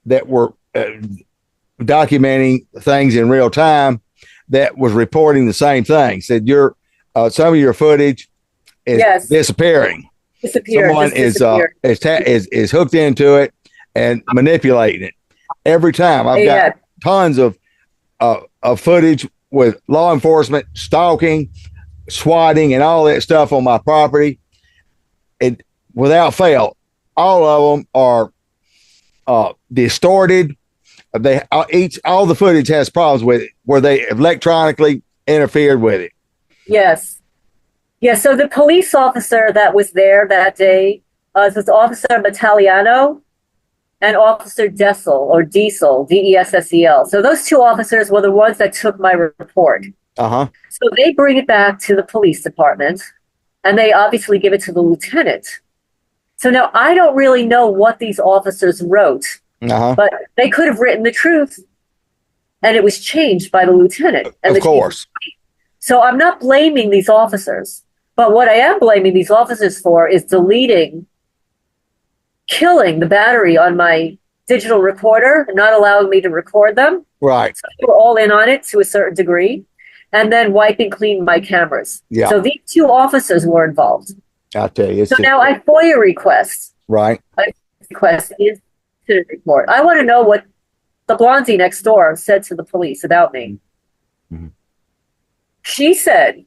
that were documenting things in real time that was reporting the same thing. Said some of your footage is disappearing. Someone is hooked into it and manipulating it. Every time I've got tons of footage with law enforcement, stalking, swatting, and all that stuff on my property. It without fail, all of them are distorted. They all the footage has problems with it where they electronically interfered with it. Yes. Yeah. So the police officer that was there that day was Officer Battagliano and Officer Diesel, Dessel. So those two officers were the ones that took my report. Uh-huh. So they bring it back to the police department and they obviously give it to the lieutenant. So now I don't really know what these officers wrote, but they could have written the truth and it was changed by the lieutenant. And of course. So I'm not blaming these officers, but what I am blaming these officers for is killing the battery on my digital recorder, not allowing me to record them. Right. So they were all in on it to a certain degree, and then wiping clean my cameras. Yeah. So these two officers were involved. I'll tell you. So now I FOIA request. Right. I request the incident report. I want to know what the blondie next door said to the police about me. Mm-hmm. She said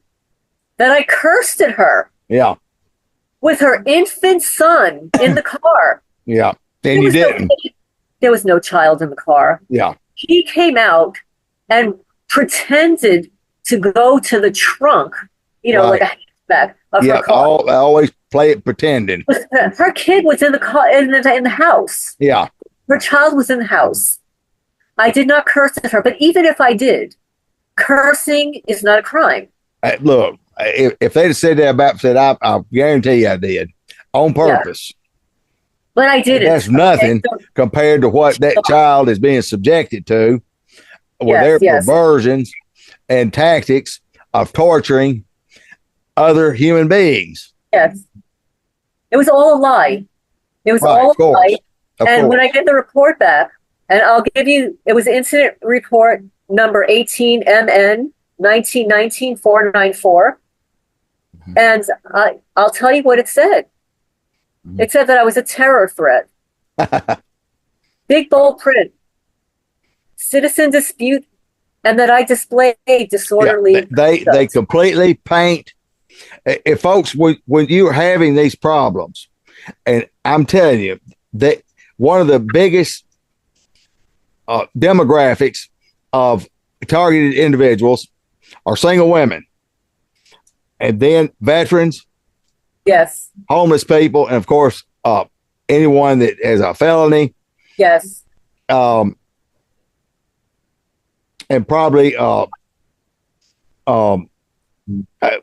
that I cursed at her. Yeah. With her infant son in the car. Yeah. And you didn't. There was no child in the car. Yeah. He came out and pretended to go to the trunk, like a hatchback of her car. I always play it pretending. Her kid was in the car in the house. Yeah. Her child was in the house. I did not curse at her, but even if I did, cursing is not a crime. Look, if they'd have said that about said, I guarantee you I did on purpose. Yeah. But I didn't. That's nothing compared to what that child is being subjected to with their perversions and tactics of torturing other human beings. Yes. It was all a lie. It was all a lie. And when I get the report back, and I'll give you, it was incident report number 18 MN 1919-494. And I'll tell you what it said. It said that I was a terror threat. Big bold print. Citizen dispute, and that I displayed disorderly. They completely paint. If folks, when you're having these problems, and I'm telling you that one of the biggest demographics of targeted individuals are single women, and then veterans. Yes. Homeless people, and of course, anyone that has a felony. Yes. And probably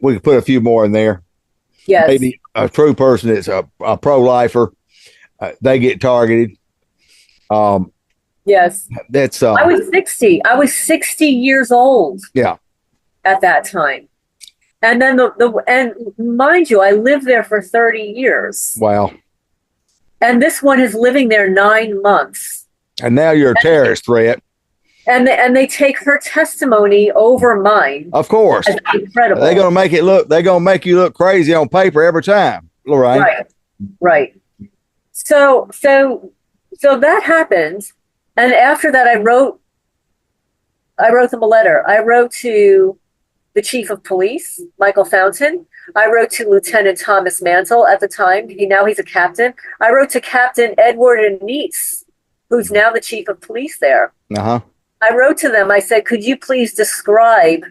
we could put a few more in there. Yes. Maybe a true person that's a pro-lifer, they get targeted. Yes. That's I was 60. I was 60 years old. Yeah. At that time. And then and mind you, I lived there for 30 years. Wow. And this one is living there 9 months. And now you're a terrorist threat. And they take her testimony over mine. Of course. That's incredible. They're gonna make you look crazy on paper every time, Lorraine. Right. So that happened. And after that I wrote them a letter. I wrote to the chief of police, Michael Fountain. I wrote to Lieutenant Thomas Mantle at the time. Now he's a captain. I wrote to Captain Edward Neitz, who's now the chief of police there. Uh-huh. I wrote to them. I said, could you please describe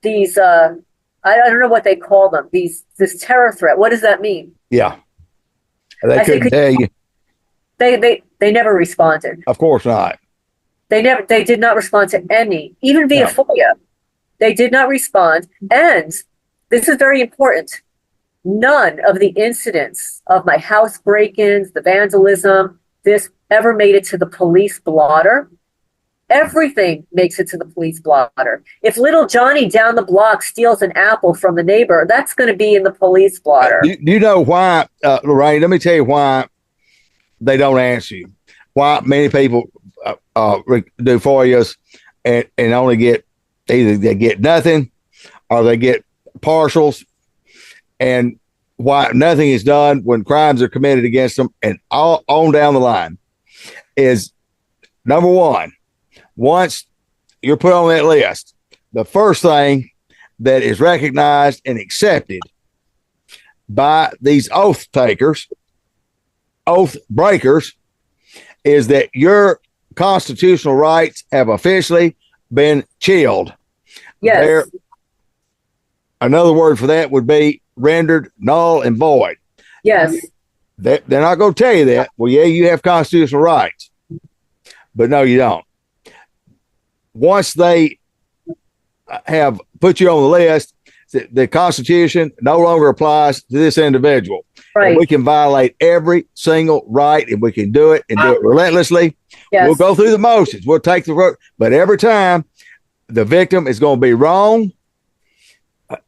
these, I don't know what they call them, this terror threat. What does that mean? Yeah. They couldn't tell you. They never responded. Of course not. They did not respond to any, even via FOIA. They did not respond. And this is very important. None of the incidents of my house break-ins, the vandalism, this ever made it to the police blotter. Everything makes it to the police blotter. If little Johnny down the block steals an apple from the neighbor, that's going to be in the police blotter. Do you know why, Lorraine? Let me tell you why they don't answer you. Why many people do FOIAs and only get either they get nothing or they get partials, and why nothing is done when crimes are committed against them and all on down the line is number one. Once you're put on that list, the first thing that is recognized and accepted by these oath takers, oath breakers, is that your constitutional rights have officially been chilled. Yes. Another word for that would be rendered null and void. Yes. They're not going to tell you that. Well, yeah, you have constitutional rights, but no, you don't. Once they have put you on the list, the Constitution no longer applies to this individual. Right. And we can violate every single right, and we can do it and do it relentlessly. Yes. We'll go through the motions. We'll take the road, but every time the victim is going to be wrong.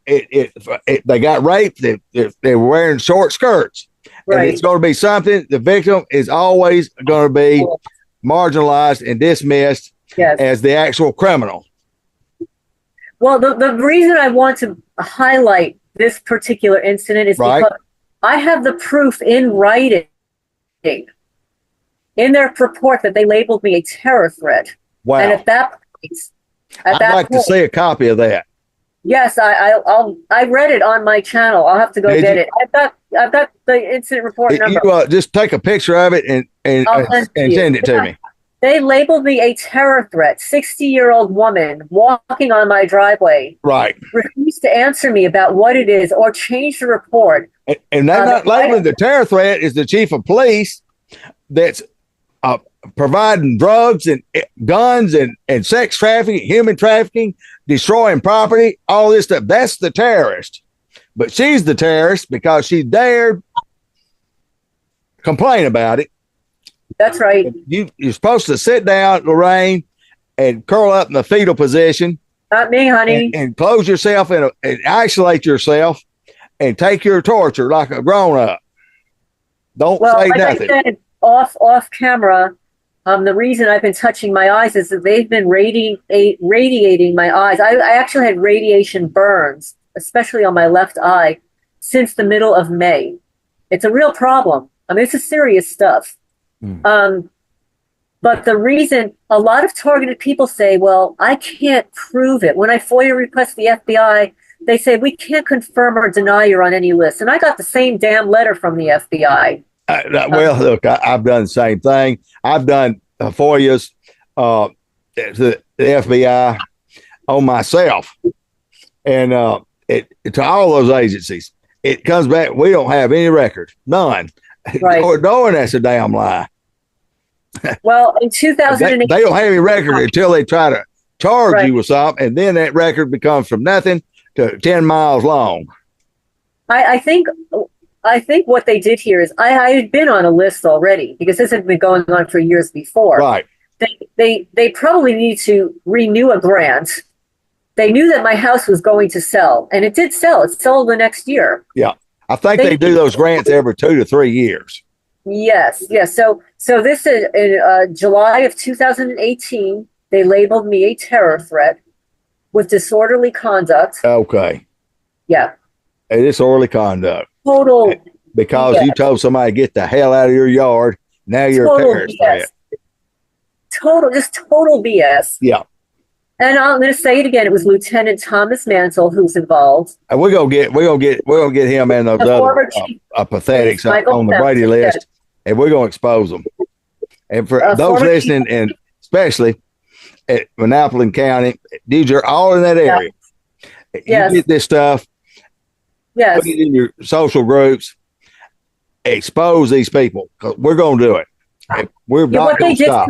They got raped. They were wearing short skirts. Right. And it's going to be something. The victim is always going to be marginalized and dismissed as the actual criminal. Well, the reason I want to highlight this particular incident is because I have the proof in writing in their report that they labeled me a terror threat. Wow. And at that point, I'd like to see a copy of that. Yes, I read it on my channel. I'll have to go get it. I've got the incident report number. You, just take a picture of it and send it to me. They labeled me a terror threat. 60-year-old woman walking on my driveway. Right. Refused to answer me about what it is or change the report. And they're not labeling the terror threat is the chief of police that's providing drugs and guns and sex trafficking, human trafficking, destroying property, all this stuff. That's the terrorist. But she's the terrorist because she dared complain about it. That's right. You're supposed to sit down, Lorraine, and curl up in the fetal position. Not me, honey. And close yourself and isolate yourself and take your torture like a grown-up. Don't say nothing. I said, off camera, the reason I've been touching my eyes is that they've been radiating my eyes. I actually had radiation burns, especially on my left eye, since the middle of May. It's a real problem. I mean, it's a serious stuff. But the reason a lot of targeted people say, well, I can't prove it. When I FOIA request the FBI, they say, we can't confirm or deny you're on any list. And I got the same damn letter from the FBI. Well, look, I've done the same thing. I've done FOIAs to the FBI on myself. And to all those agencies, it comes back, we don't have any record. None. Right. Knowing that's a damn lie. Well, in 2008, they don't have any record until they try to charge you with something, and then that record becomes from nothing to 10 miles long. I think what they did here is I had been on a list already because this had been going on for years before. Right. They probably need to renew a grant. They knew that my house was going to sell, and it did sell. It sold the next year. Yeah. I think they do those grants every 2 to 3 years. Yes. So this is in July of 2018. They labeled me a terror threat with disorderly conduct. Okay. Yeah. A disorderly conduct. Total. Because BS. you told somebody to get the hell out of your yard. Now you're a terrorist threat. Total BS. Yeah. And I'm going to say it again. It was Lieutenant Thomas Mansell who's involved. And we're gonna get him and those other pathetics on the Brady list, and we're gonna expose them. And for those listening, and especially at Manalapan County, these are all in that area. You get this stuff. Yes. Put it in your social groups. Expose these people because we're gonna do it. And we're not gonna stop.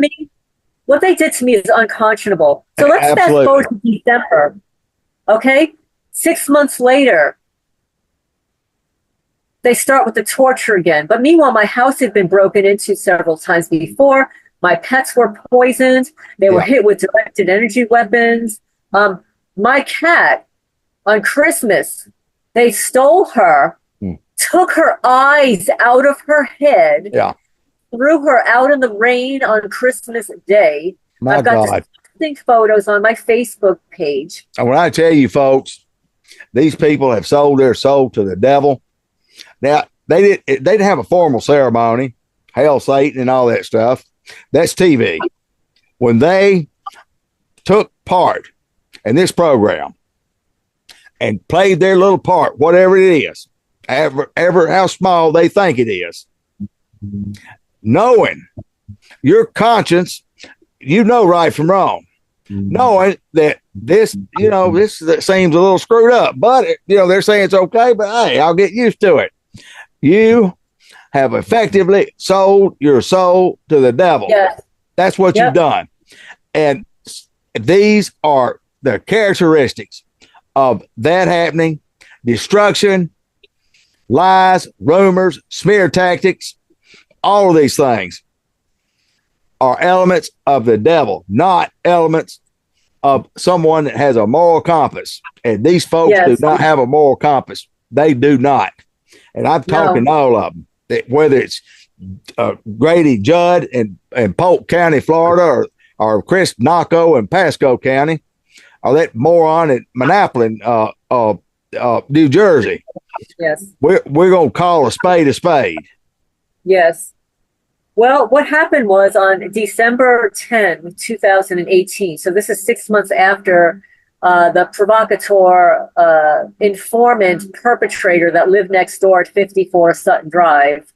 What they did to me is unconscionable. So let's fast forward to December. Okay? 6 months later, they start with the torture again. But meanwhile, my house had been broken into several times before. My pets were poisoned. They were hit with directed energy weapons. My cat, on Christmas, they stole her, took her eyes out of her head. Yeah. Threw her out in the rain on Christmas Day. I've got distinct photos on my Facebook page. And when I tell you, folks, these people have sold their soul to the devil. Now, they didn't have a formal ceremony, hail Satan and all that stuff. That's TV. When they took part in this program and played their little part, whatever it is, ever how small they think it is, knowing your conscience, you know right from wrong, knowing that this seems a little screwed up, but they're saying it's okay, but hey, I'll get used to it. You have effectively sold your soul to the devil. Yes. That's what you've done. And these are the characteristics of that happening: destruction, lies, rumors, smear tactics. All of these things are elements of the devil, not elements of someone that has a moral compass. And these folks do not have a moral compass. They do not. And I'm talking to all of them, whether it's Grady Judd in Polk County, Florida, or Chris Naco in Pasco County, or that moron in Manalapan, New Jersey. Yes. We're going to call a spade a spade. Yes. Well, what happened was on December 10, 2018, so this is 6 months after the provocateur, informant, perpetrator that lived next door at 54 Sutton Drive,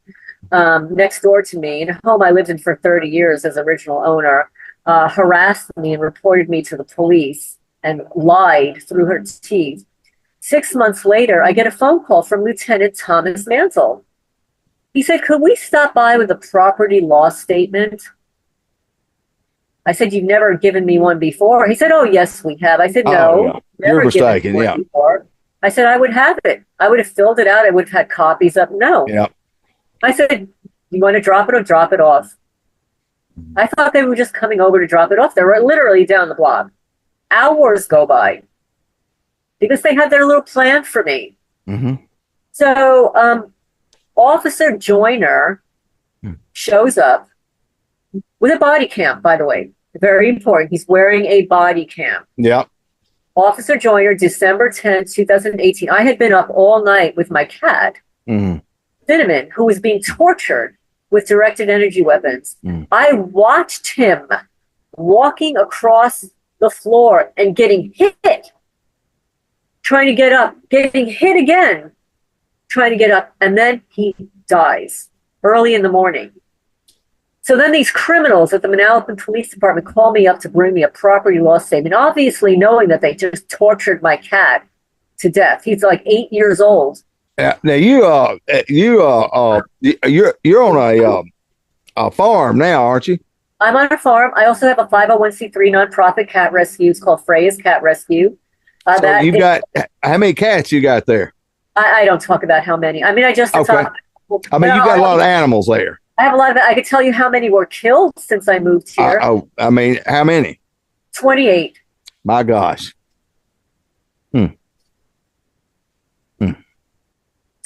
next door to me, in a home I lived in for 30 years as original owner, harassed me and reported me to the police and lied through her teeth. 6 months later, I get a phone call from Lieutenant Thomas Mantle. He said, could we stop by with a property loss statement? I said, you've never given me one before. He said, oh, yes, we have. I said, no. You're mistaken, yeah. Before. I said, I would have it. I would have filled it out. I would have had copies of no. Yeah. I said, you want to drop it or drop it off? I thought they were just coming over to drop it off. They were literally down the block. Hours go by because they had their little plan for me. Mm-hmm. So Officer Joyner shows up with a body cam, by the way. Very important. He's wearing a body cam. Yeah. Officer Joyner, December 10th, 2018. I had been up all night with my cat, Cinnamon, who was being tortured with directed energy weapons. I watched him walking across the floor and getting hit, trying to get up, getting hit again, trying to get up, and then he dies early in the morning. So then these criminals at the Manalapan Police Department call me up to bring me a property loss statement, obviously knowing that they just tortured my cat to death. He's like 8 years old. Now you're on a farm now, aren't you? I'm on a farm. I also have a 501c3 nonprofit cat rescue. It's called Freya's Cat Rescue. So you've got, how many cats you got there? I don't talk about how many. I mean, I just okay. I mean, you got a lot of animals there. I have a lot of. I could tell you how many were killed since I moved here. I mean, how many? 28. My gosh.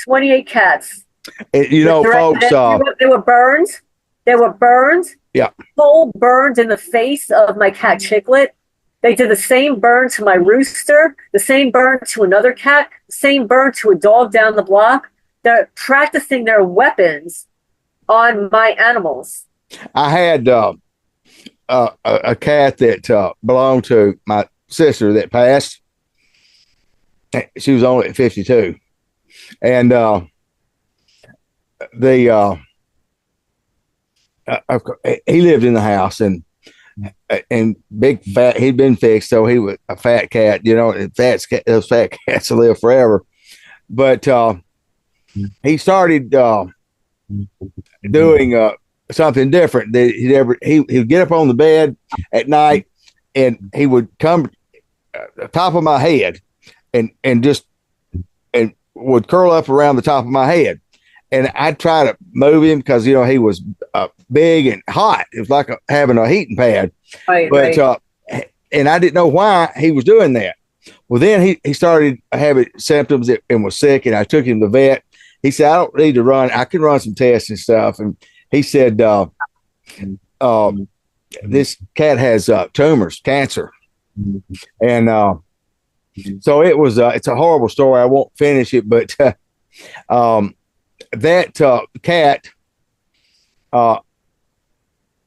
28 cats. You know, folks. They were burned. They were burned. Yeah. Full burned in the face of my cat Chicklet. They did the same burn to my rooster, the same burn to another cat, the same burn to a dog down the block. They're practicing their weapons on my animals. I had a cat that belonged to my sister that passed. She was only 52. And he lived in the house and big fat, he'd been fixed, so he was a fat cat, those fat cats live forever. But he started doing something different. He'd get up on the bed at night and he would come top of my head and would curl up around the top of my head. And I'd try to move him because, he was big and hot. It was like having a heating pad. Right. And I didn't know why he was doing that. Well, then he started having symptoms and was sick, and I took him to the vet. He said, I don't need to run. I can run some tests and stuff. And he said, this cat has tumors, cancer. And so it's a horrible story. I won't finish it, but that cat,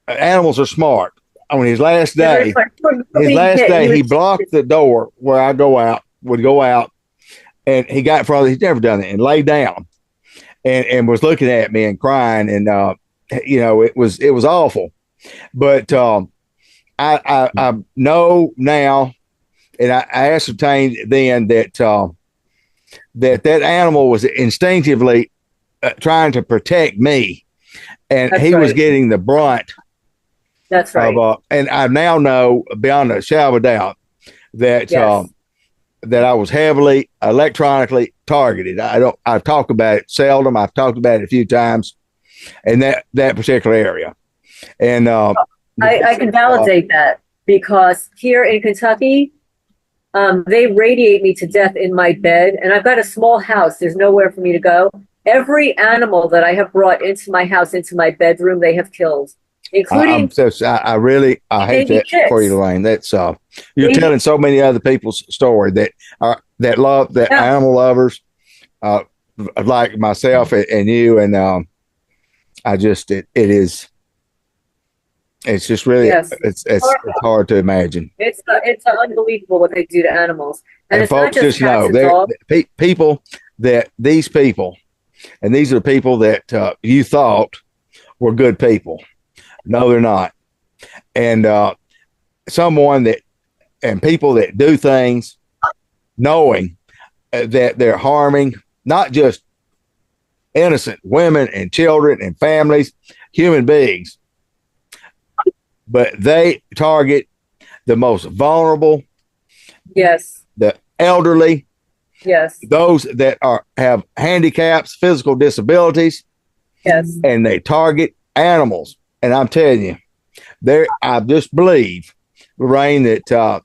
animals are smart. on his last And day, there's my he blocked the door where I would go out, and he got in front of, he's never done it, and laid down and was looking at me and crying. And, it was awful. But I know now, and I ascertained then that that animal was instinctively trying to protect me, and he was getting the brunt. That's right. And I now know beyond a shadow of a doubt that that I was heavily electronically targeted. I talk about it seldom. I've talked about it a few times in that particular area. And I can validate that, because here in Kentucky, they radiate me to death in my bed, and I've got a small house. There's nowhere for me to go. Every animal that I have brought into my house, into my bedroom, they have killed, including. I hate that chicks. For you, Lorraine. That's you're telling so many other people's story that love animal lovers, like myself and you, and I just it is. It's just really it's hard to imagine. It's unbelievable what they do to animals, and it's folks not just know people these people, and these are people that you thought were good people. No, they're not. And people that do things knowing that they're harming not just innocent women and children and families, human beings, but they target the most vulnerable. Yes. The elderly. Yes. Those that have handicaps, physical disabilities. Yes. And they target animals. And I'm telling you, I just believe, Lorraine, that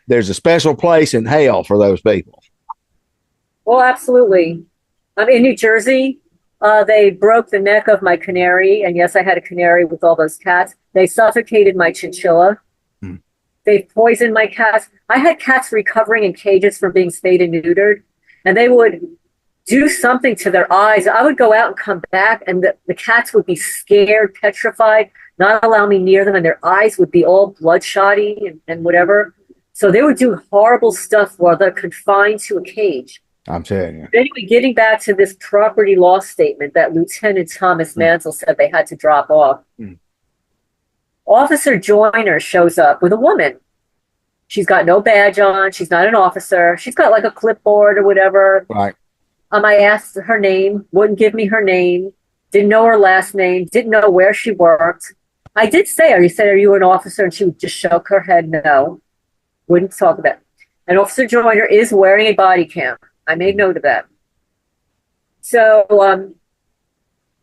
there's a special place in hell for those people. Well, absolutely. In New Jersey, they broke the neck of my canary. And yes, I had a canary with all those cats. They suffocated my chinchilla. They poisoned my cats. I had cats recovering in cages from being spayed and neutered, and they would do something to their eyes. I would go out and come back, and the cats would be scared, petrified, not allow me near them, and their eyes would be all bloodshotty and whatever. So they would do horrible stuff while they're confined to a cage. I'm saying. Yeah. Anyway, getting back to this property loss statement that Lieutenant Thomas Mansell said they had to drop off. Officer Joyner shows up with a woman. She's got no badge on. She's not an officer. She's got like a clipboard or whatever. Right. I asked her name, wouldn't give me her name, didn't know her last name, didn't know where she worked. I did say her. He said, "Are you an officer?" And she would just shook her head, no. Wouldn't talk about it. And Officer Joyner is wearing a body cam. I made note of that. So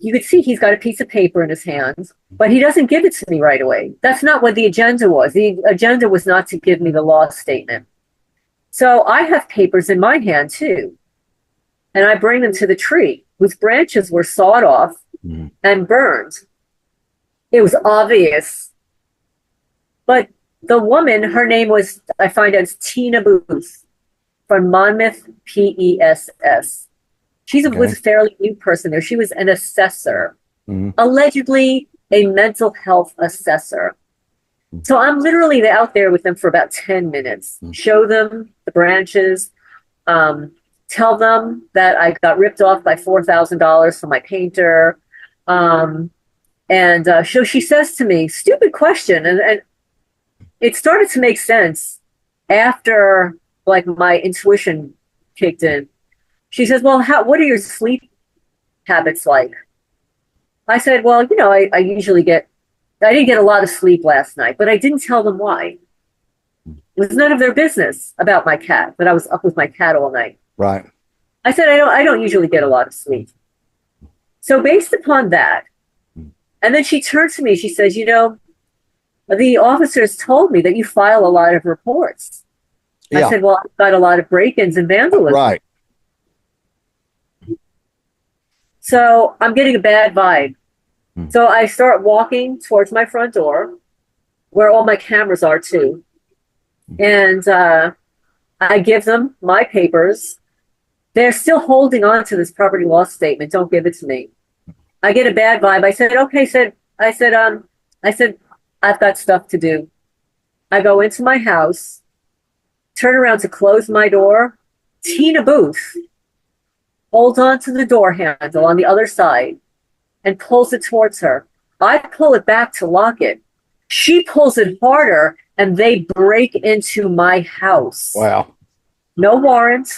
you could see he's got a piece of paper in his hands, but he doesn't give it to me right away. That's not what the agenda was. The agenda was not to give me the loss statement. So I have papers in my hand too. And I bring them to the tree whose branches were sawed off and burned. It was obvious. But the woman, her name was, I find out, it's Tina Booth from Monmouth, PESS. She was a fairly new person there. She was an assessor, allegedly a mental health assessor. So I'm literally out there with them for about 10 minutes, show them the branches, tell them that I got ripped off by $4,000 from my painter. So she says to me, stupid question. And it started to make sense after like my intuition kicked in. She says, well, what are your sleep habits like? I said, well, I usually I didn't get a lot of sleep last night, but I didn't tell them why. It was none of their business about my cat, that I was up with my cat all night. Right. I said, I don't usually get a lot of sleep. So based upon that, and then she turned to me, she says, the officers told me that you file a lot of reports. Yeah. I said, well, I've got a lot of break-ins and vandalism. Right. So I'm getting a bad vibe. So I start walking towards my front door, where all my cameras are too. And I give them my papers. They're still holding on to this property loss statement. Don't give it to me. I get a bad vibe. I said, okay, I said, I've got stuff to do. I go into my house, turn around to close my door. Tina Booth holds on to the door handle on the other side and pulls it towards her. I pull it back to lock it. She pulls it harder and they break into my house. Wow. No warrant.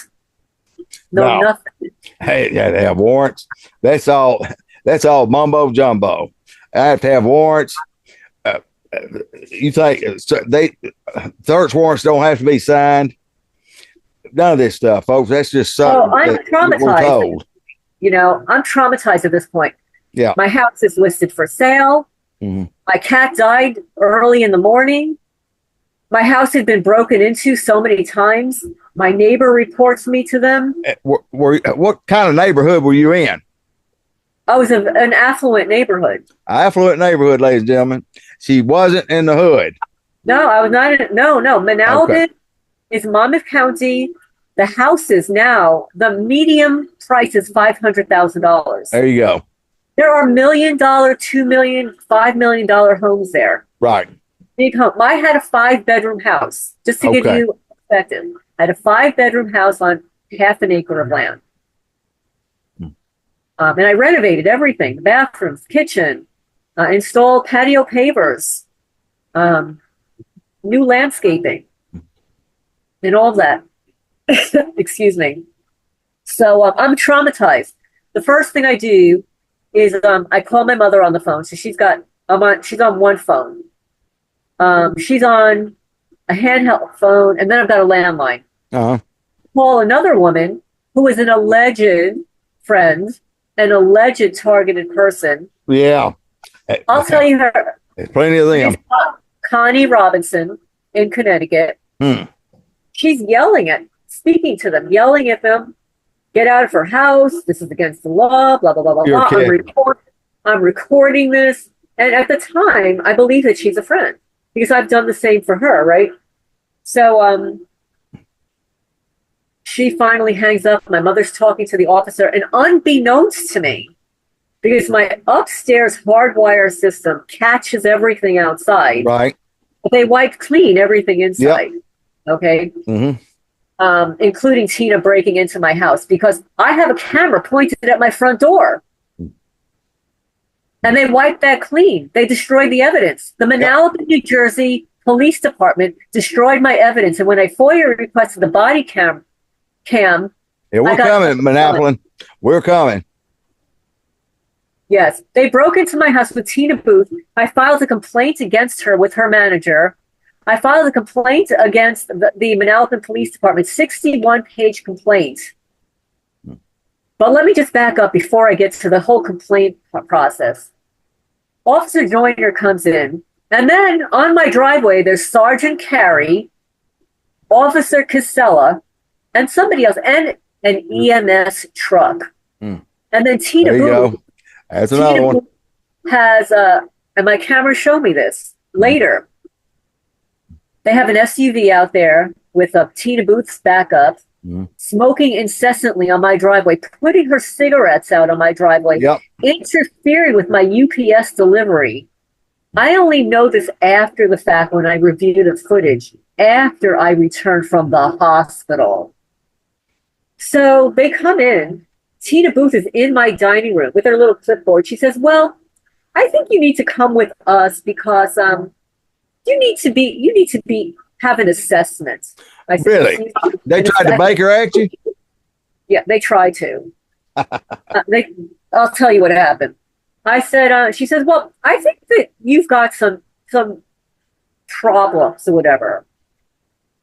No, No. nothing. Hey, yeah, they have warrants. That's all. That's all mumbo jumbo. I have to have warrants. You think they search warrants don't have to be signed? None of this stuff, folks. That's just something. Oh, I'm we're traumatized. told. You know, I'm traumatized at this point. Yeah. My house is listed for sale. Mm-hmm. My cat died early in the morning. My house had been broken into so many times. My neighbor reports me to them. What kind of neighborhood were you in? I was in an affluent neighborhood. Affluent neighborhood, ladies and gentlemen. She wasn't in the hood. No, I was not in. No. Manalapan is Monmouth County. The houses now, the medium price is $500,000. There you go. There are $1 million, $2 million, $5 million homes there. Right. Big home. I had a 5-bedroom house, just to give you perspective. I had a 5-bedroom house on half an acre of land. And I renovated everything, the bathrooms, kitchen, installed patio pavers, new landscaping, and all of that. Excuse me. So I'm traumatized. The first thing I do is I call my mother on the phone. So she's on one phone. She's on a handheld phone, and then I've got a landline. Uh-huh. Call another woman who is an alleged friend, an alleged targeted person. Yeah. I'll tell you her. There's plenty of them. Connie Robinson in Connecticut. She's speaking to them, yelling at them, get out of her house. This is against the law, blah, blah, blah, blah, blah. I'm recording this. And at the time, I believe that she's a friend because I've done the same for her, right? So she finally hangs up. My mother's talking to the officer, and unbeknownst to me, because my upstairs hardwire system catches everything outside, right? They wipe clean everything inside. Yep. Okay. Mm-hmm. Including Tina breaking into my house because I have a camera pointed at my front door. And they wiped that clean. They destroyed the evidence. The Manalapan, New Jersey Police Department destroyed my evidence. And when I FOIA requested the body cam. Yeah, we're coming, Manalapan. We're coming. Yes. They broke into my house with Tina Booth. I filed a complaint against her with her manager. I filed a complaint against the Manalapan Police Department, 61-page complaint. But let me just back up before I get to the whole complaint process. Officer Joyner comes in, and then on my driveway, there's Sergeant Carey, Officer Casella, and somebody else, and an EMS truck. And then Tina Booth. That's another one. Has, and my camera showed me this later. They have an SUV out there with Tina Booth's backup, smoking incessantly on my driveway, putting her cigarettes out on my driveway, interfering with my UPS delivery. I only know this after the fact when I review the footage, after I returned from the hospital. So they come in. Tina Booth is in my dining room with her little clipboard. She says, well, I think you need to come with us because you need to have an assessment. I said, really? They tried to Baker Act you? Yeah, they tried to. I'll tell you what happened. I said, she says, well, I think that you've got some problems or whatever.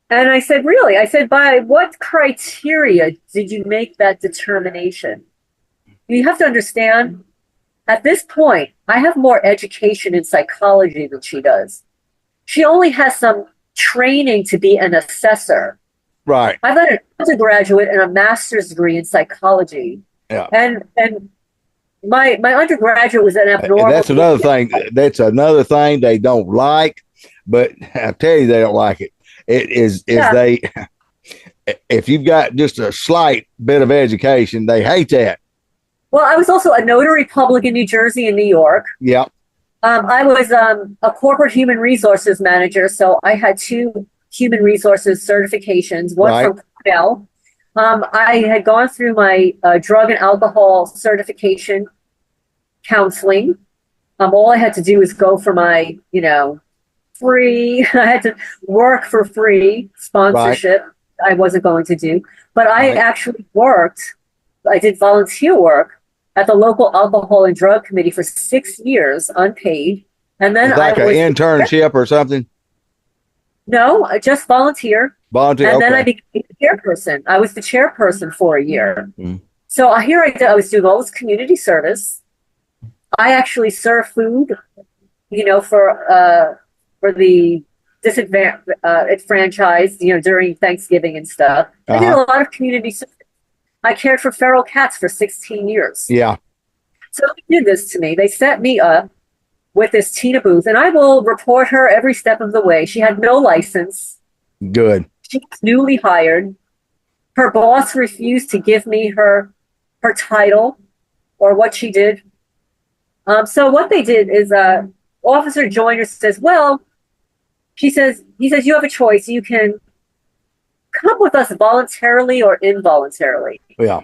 And I said, really? I said, by what criteria did you make that determination? You have to understand, at this point, I have more education in psychology than she does. She only has some training to be an assessor. Right. I've got an undergraduate and a master's degree in psychology. Yeah. And my undergraduate was an abnormal. And that's another thing. That's another thing they don't like, but I tell you, they don't like it. It is they, if you've got just a slight bit of education, they hate that. Well, I was also a notary public in New Jersey and New York. Yeah. I was a corporate human resources manager, so I had two human resources certifications, one Right. from Cornell. I had gone through my drug and alcohol certification counseling. All I had to do was go for my, free, I had to work for free Right. sponsorship. I wasn't going to do, but I Right. actually I did volunteer work at the local alcohol and drug committee for 6 years, unpaid. And then It's I like an was, internship or something. no, I just volunteer. Volunteer. And then I Okay. became the chairperson. I was the chairperson for a year. Mm. So here I was doing all this community service. I actually serve food, for the disenfranchised, during Thanksgiving and stuff. I did a Uh-huh. lot of community service. I cared for feral cats for 16 years. Yeah. So they did this to me. They set me up with this Tina Booth, and I will report her every step of the way. She had no license. Good. She was newly hired. Her boss refused to give me her title or what she did. So what they did is Officer Joyner says, well, he says, you have a choice. You can come with us voluntarily or involuntarily. Yeah.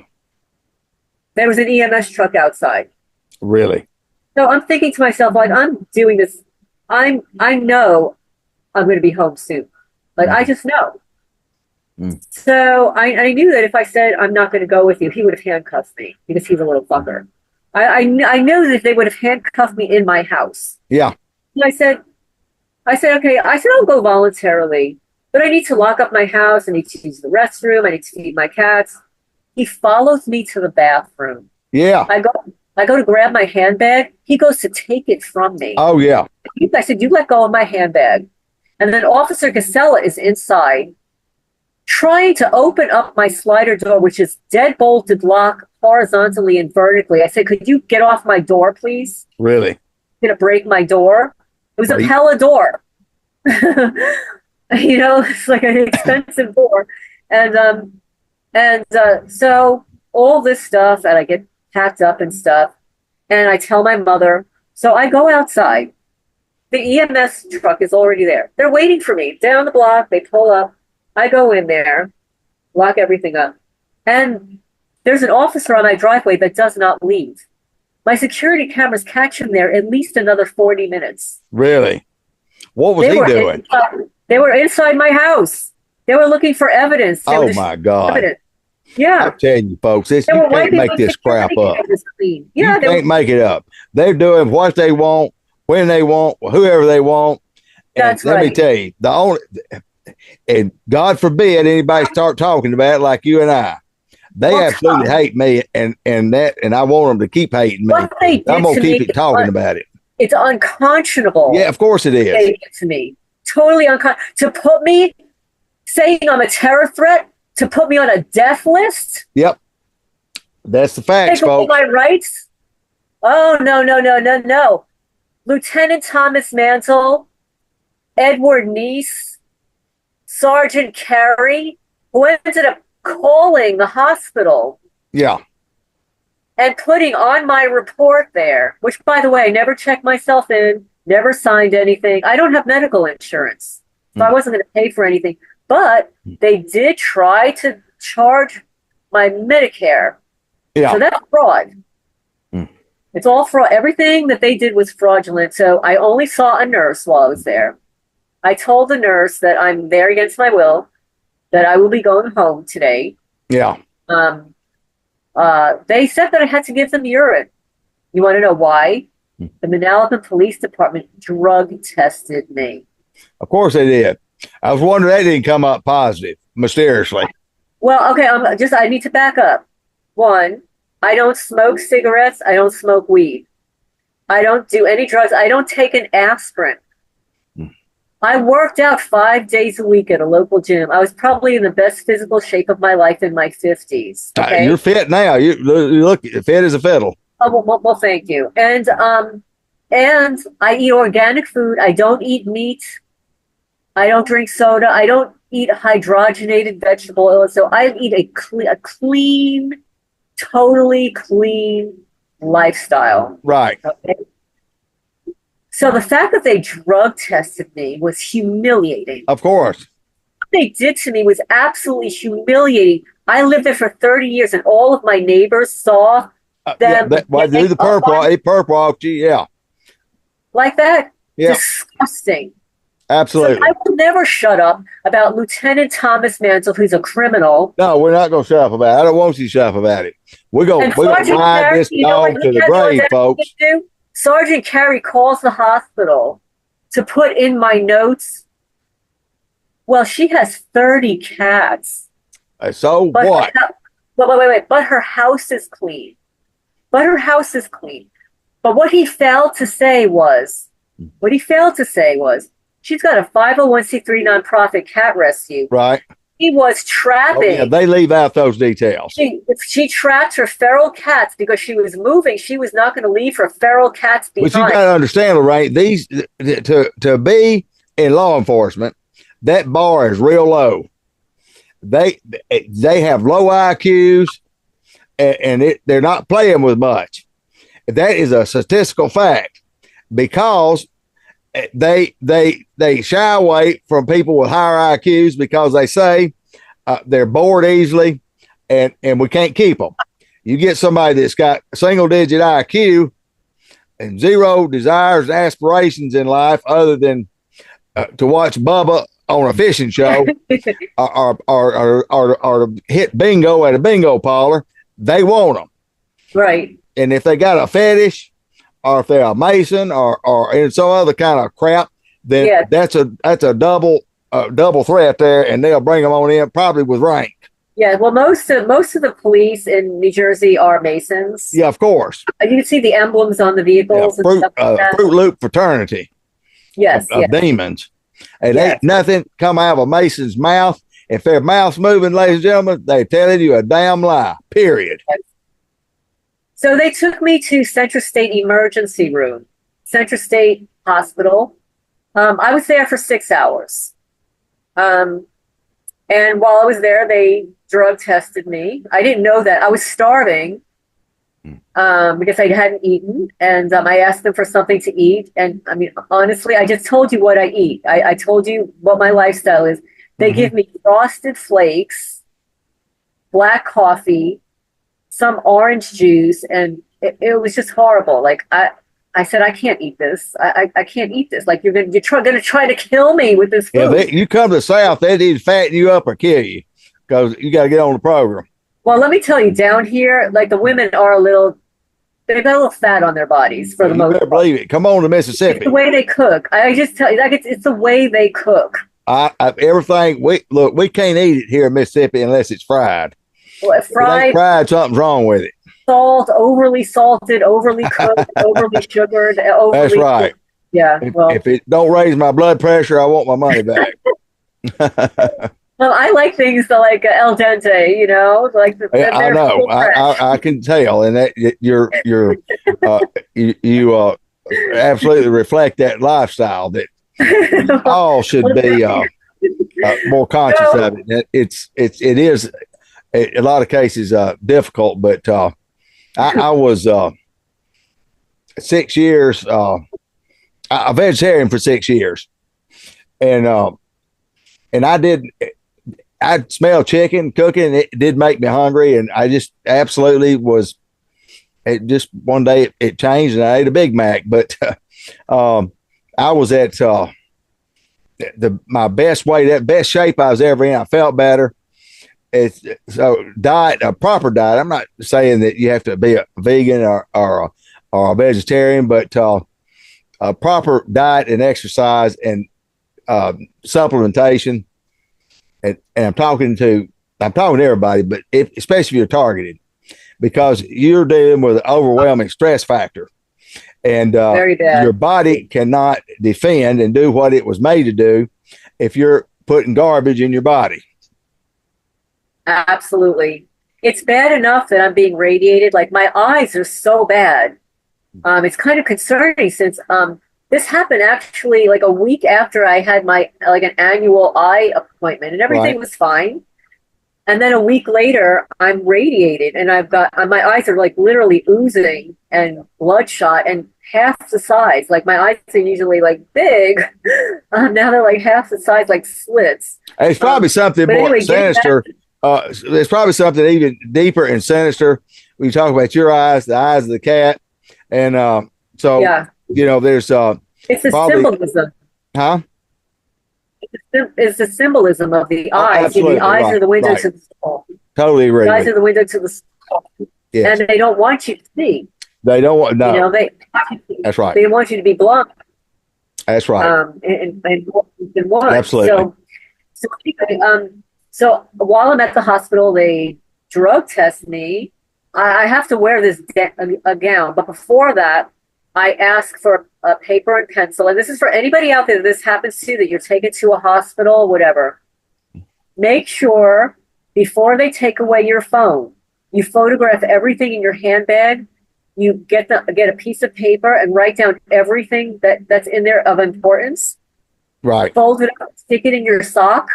There was an EMS truck outside. Really. So I'm thinking to myself, like, I'm doing this. I know I'm going to be home soon. Like, I just know. Mm. So I knew that if I said, I'm not going to go with you, he would have handcuffed me because he's a little fucker. I know that they would have handcuffed me in my house. Yeah. And I said, okay. I said, I'll go voluntarily, but I need to lock up my house. I need to use the restroom. I need to feed my cats. He follows me to the bathroom. Yeah. I go to grab my handbag. He goes to take it from me. Oh, yeah. I said, you let go of my handbag. And then Officer Casella is inside trying to open up my slider door, which is dead bolted lock horizontally and vertically. I said, could you get off my door, please? Really. I'm going to break my door. It was a Pella door. It's like an expensive door. And so all this stuff, and I get packed up and stuff, and I tell my mother. So I go outside. The EMS truck is already there. They're waiting for me down the block. They pull up. I go in there, lock everything up. And there's an officer on my driveway that does not leave. My security cameras catch him there at least another 40 minutes. Really? What was he doing? They were inside my house. They were looking for evidence. Oh, my God. Evidence. Yeah. I'm telling you, folks, you can't make this crap up. Yeah, you can't make it up. They're doing what they want, when they want, whoever they want. That's right. Let me tell you, and God forbid anybody start talking about it like you and I. They absolutely hate me, and I want them to keep hating me. I'm gonna keep it talking about it. It's unconscionable. Yeah, of course it is. They did to me, totally unconscionable. To put me saying I'm a terror threat, to put me on a death list. Yep, that's the facts, take folks. My rights. Oh no! Lieutenant Thomas Mantle, Edward Neese, Sergeant Carey, who ended up calling the hospital. Yeah. And putting on my report there, which, by the way, I never checked myself in, never signed anything. I don't have medical insurance, so I wasn't going to pay for anything. But they did try to charge my Medicare. Yeah. So that's fraud. It's all fraud. Everything that they did was fraudulent. So I only saw a nurse while I was there. I told the nurse that I'm there against my will, that I will be going home today. Yeah. They said that I had to give them urine. You want to know why? The Manalapan Police Department drug tested me. Of course they did. I was wondering that didn't come up positive, mysteriously. Well, okay, I need to back up. One, I don't smoke cigarettes. I don't smoke weed. I don't do any drugs. I don't take an aspirin. I worked out 5 days a week at a local gym. I was probably in the best physical shape of my life in my 50s. Okay? You're fit now. You look fit as a fiddle. Oh, well, thank you. And I eat organic food. I don't eat meat. I don't drink soda. I don't eat hydrogenated vegetable oil. So I eat a clean, totally clean lifestyle. Right. Okay? So the fact that they drug tested me was humiliating. Of course. What they did to me was absolutely humiliating. I lived there for 30 years, and all of my neighbors saw them. Why do the purple off you? Yeah. Like that? Yeah. Disgusting. Absolutely. So I will never shut up about Lieutenant Thomas Mansell, who's a criminal. No, we're not going to shut up about it. I don't want you to shut up about it. We're going to ride this dog to the grave, folks. Sergeant Carey calls the hospital to put in my notes. Well, she has 30 cats. So what? Wait. But her house is clean. But what he failed to say was, she's got a 501c3 nonprofit cat rescue. Right. He was trapping. Oh, yeah, they leave out those details. She trapped her feral cats because she was moving. She was not going to leave her feral cats behind. But you got to understand, Lorraine, these to be in law enforcement, that bar is real low. They have low IQs, and they're not playing with much. That is a statistical fact because they shy away from people with higher IQs because they say they're bored easily, and we can't keep them. You get somebody that's got a single digit IQ and zero desires and aspirations in life other than to watch Bubba on a fishing show or hit bingo at a bingo parlor. They want them. Right. And if they got a fetish, or if they're a Mason or in some other kind of crap, then that's a double threat there, and they'll bring them on in probably with rank. Yeah, well, most of the police in New Jersey are Masons. Yeah, of course. You can see the emblems on the vehicles. Yeah, Fruit Loop fraternity. Yes, of demons. And ain't nothing come out of a Mason's mouth. If their mouth's moving, ladies and gentlemen, they're telling you a damn lie. Period. Yes. So they took me to Central State Emergency Room, Central State Hospital. I was there for 6 hours. And while I was there, they drug tested me. I didn't know that. I was starving because I hadn't eaten. And I asked them for something to eat. And I mean, honestly, I just told you what I eat. I told you what my lifestyle is. They give me frosted flakes, black coffee, some orange juice, and it was just horrible. Like I said, I can't eat this. I can't eat this. Like you're gonna try to kill me with this food. Yeah, you come to the South, they need to fatten you up or kill you because you got to get on the program. Well, let me tell you, down here, like the women are they've got a little fat on their bodies for the most part. You better believe it. Come on to Mississippi. It's the way they cook. I just tell you, like it's the way they cook. Everything we can't eat it here in Mississippi unless it's fried. Well, fried, something's wrong with it. Salt, overly salted, overly cooked, overly sugared. That's right. Cooked. Yeah. If it don't raise my blood pressure, I want my money back. Well, I like things that like al dente, you know, like I know. I can tell, and that you absolutely reflect that lifestyle that all should be more conscious of it. It is a lot of cases difficult, but I was 6 years a vegetarian for 6 years, and I'd smell chicken cooking. It did make me hungry, and I just absolutely was. It just one day it changed, and I ate a Big Mac. But I was at my best weight, that best shape I was ever in. I felt better. So diet, a proper diet. I'm not saying that you have to be a vegan or a vegetarian, but a proper diet and exercise and supplementation. And I'm talking to everybody, but especially if you're targeted, because you're dealing with an overwhelming stress factor, and your body cannot defend and do what it was made to do if you're putting garbage in your body. Absolutely. It's bad enough that I'm being radiated. Like my eyes are so bad. It's kind of concerning since this happened actually like a week after I had my an annual eye appointment, and everything was fine. And then a week later, I'm radiated, and I've got my eyes are like literally oozing and bloodshot and half the size. Like my eyes are usually like big, now they're like half the size, like slits. It's probably something more anyway, sinister. There's probably something even deeper and sinister when you talk about your eyes, the eyes of the cat, and so yeah, there's it's a probably, symbolism. huh? It's the symbolism of the eyes. Absolutely, The eyes right, are the window right. to the soul. Totally agree. The eyes are the window to the soul. Yes. And they don't want you to see. They don't want no. That's right. They want you to be blind. That's right. And want. Absolutely. So while I'm at the hospital, they drug test me. I have to wear this a gown, but before that, I ask for a paper and pencil. And this is for anybody out there that this happens to, that you're taken to a hospital, whatever. Make sure before they take away your phone, you photograph everything in your handbag. You get a piece of paper and write down everything that's in there of importance. Right. Fold it up, stick it in your sock.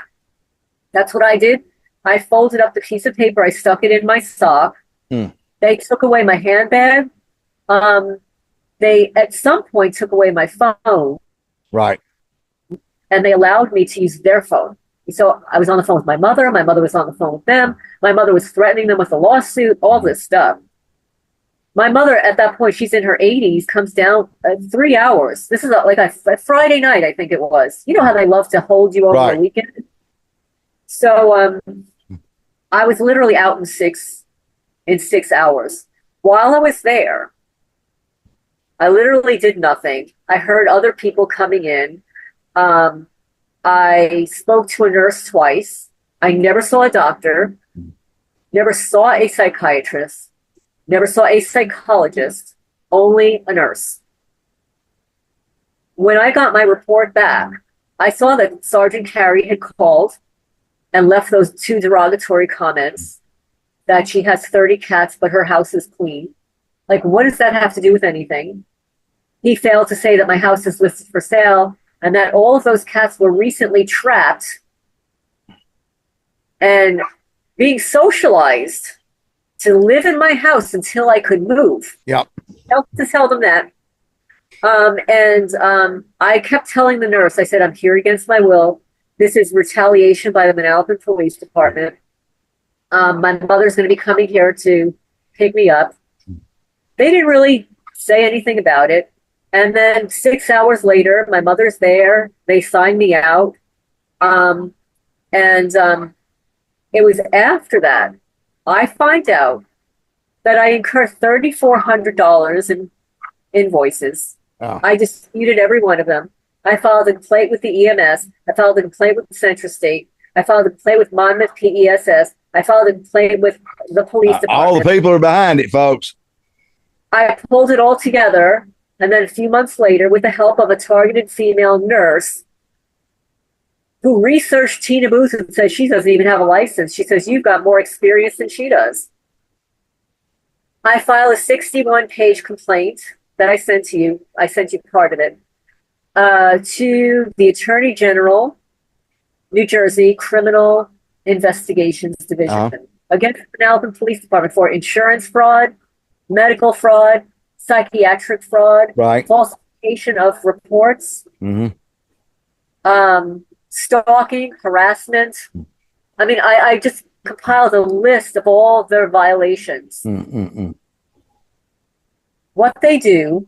That's what I did. I folded up the piece of paper. I stuck it in my sock. They took away my handbag. They at some point took away my phone. Right. And they allowed me to use their phone. So I was on the phone with my mother. My mother was on the phone with them. My mother was threatening them with a lawsuit, all this stuff. My mother, at that point, she's in her 80s, comes down 3 hours. This is like a Friday night, I think it was. You know how they love to hold you over the weekend? So I was literally out in 6 hours. While I was there, I literally did nothing. I heard other people coming in. I spoke to a nurse twice. I never saw a doctor, never saw a psychiatrist, never saw a psychologist, only a nurse. When I got my report back, I saw that Sergeant Carey had called and left those 2 derogatory comments that she has 30 cats, but her house is clean. Like, what does that have to do with anything? He failed to say that my house is listed for sale and that all of those cats were recently trapped and being socialized to live in my house until I could move. Yep. Helped to tell them that. I kept telling the nurse, I said, I'm here against my will. This is retaliation by the Manalapan Police Department. My mother's going to be coming here to pick me up. They didn't really say anything about it. And then 6 hours later, my mother's there. They signed me out. It was after that, I find out that I incurred $3,400 in invoices. Oh. I disputed every one of them. I filed a complaint with the EMS. I filed a complaint with the Central State. I filed a complaint with Monmouth PESS. I filed a complaint with the police department. All the people are behind it, folks. I pulled it all together. And then a few months later, with the help of a targeted female nurse who researched Tina Booth and says she doesn't even have a license. She says, you've got more experience than she does. I filed a 61-page complaint that I sent to you. I sent you part of it. To the Attorney General, New Jersey Criminal Investigations Division against the Manalapan Police Department for insurance fraud, medical fraud, psychiatric fraud, falsification of reports, stalking, harassment. I mean, I just compiled a list of all of their violations. What they do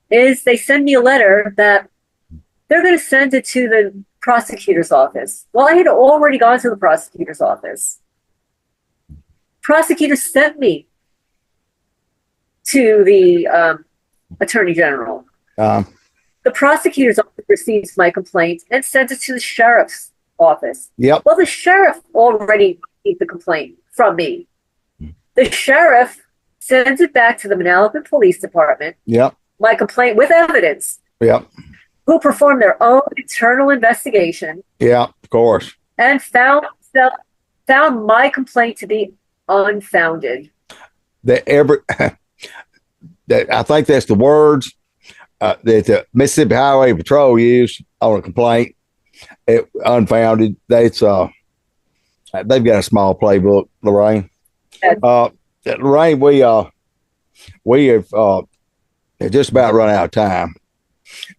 is they send me a letter that they're going to send it to the prosecutor's office. Well, I had already gone to the prosecutor's office. Prosecutor sent me to the Attorney General. The prosecutor's office receives my complaint and sends it to the sheriff's office. Yep. Well, the sheriff already received the complaint from me. The sheriff sends it back to the Manalapan Police Department. Yep. My complaint with evidence. Yep. Who performed their own internal investigation. Yeah, of course. And found my complaint to be unfounded. I think that's the words that the Mississippi Highway Patrol used on a complaint. Unfounded. That's They've got a small playbook, Lorraine. Yes. Lorraine, we have just about run out of time.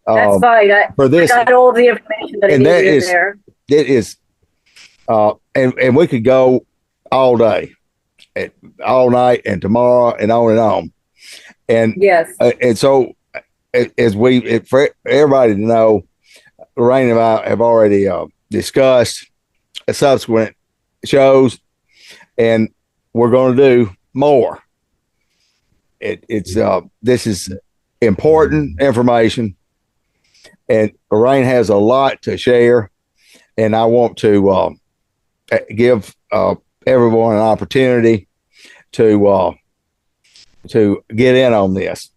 That's fine. For this, I got all the information that I and that needed in is there. it is, and we could go all day, all night, and tomorrow, and on and on. And Yes. And so, for everybody to know, Lorraine and I have already discussed subsequent shows, and we're going to do more. This is important information, and Lorraine has a lot to share, and I want to give everyone an opportunity to get in on this.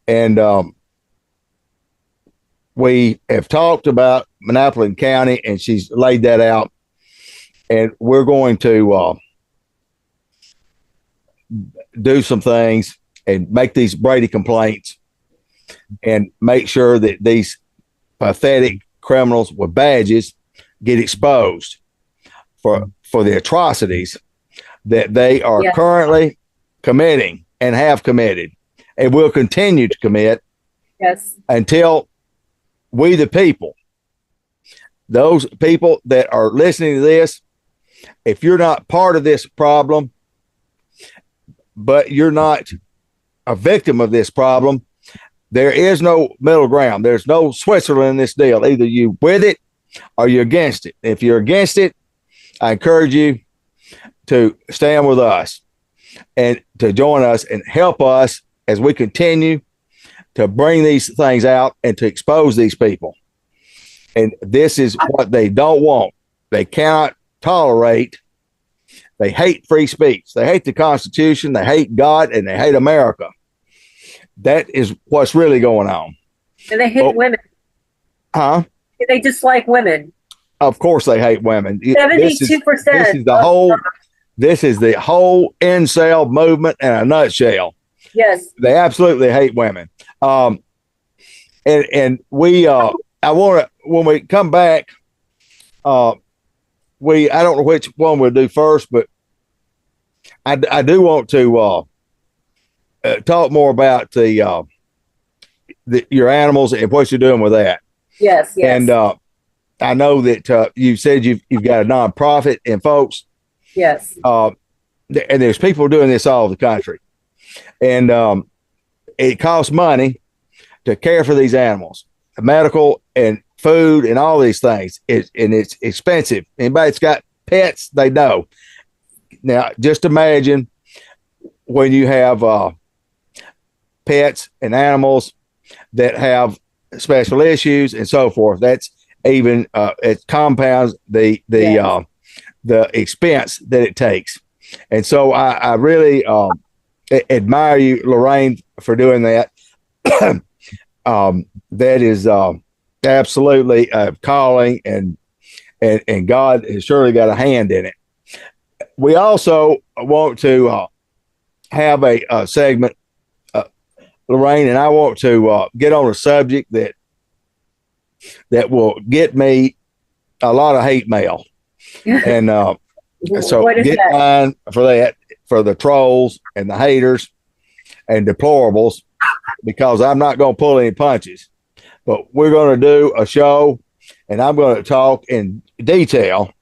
And we have talked about Manalapan County, and she's laid that out, and we're going to do some things and make these Brady complaints and make sure that these pathetic criminals with badges get exposed for the atrocities that they are currently committing and have committed and will continue to commit until we, the people, those people that are listening to this, if you're not part of this problem, but you're not a victim of this problem, there is no middle ground. There's no Switzerland in this deal. Either you with it or you're against it. If you're against it, I encourage you to stand with us and to join us and help us as we continue to bring these things out and to expose these people. And this is what they don't want. They cannot tolerate. They hate free speech. They hate the Constitution. They hate God, and they hate America. That is what's really going on. And they hate women. Huh? They dislike women. Of course they hate women. 72%. This is the whole incel movement in a nutshell. Yes. They absolutely hate women. And we I want to, when we come back, I don't know which one we'll do first, but I do want to talk more about your animals and what you're doing with that. Yes, yes. And I know that you said you've got a nonprofit, and folks. Yes. And there's people doing this all over the country, and it costs money to care for these animals, medical and food and all these things. And it's expensive. Anybody that's got pets, they know. Now, just imagine when you have pets and animals that have special issues and so forth. That's even it compounds the expense that it takes. And so I really admire you, Lorraine, for doing that. That is absolutely calling, and God has surely got a hand in it. We also want to have a segment, Lorraine, and I want to get on a subject that will get me a lot of hate mail. And so get mine for that, for the trolls and the haters and deplorables, because I'm not going to pull any punches. But we're going to do a show, and I'm going to talk in detail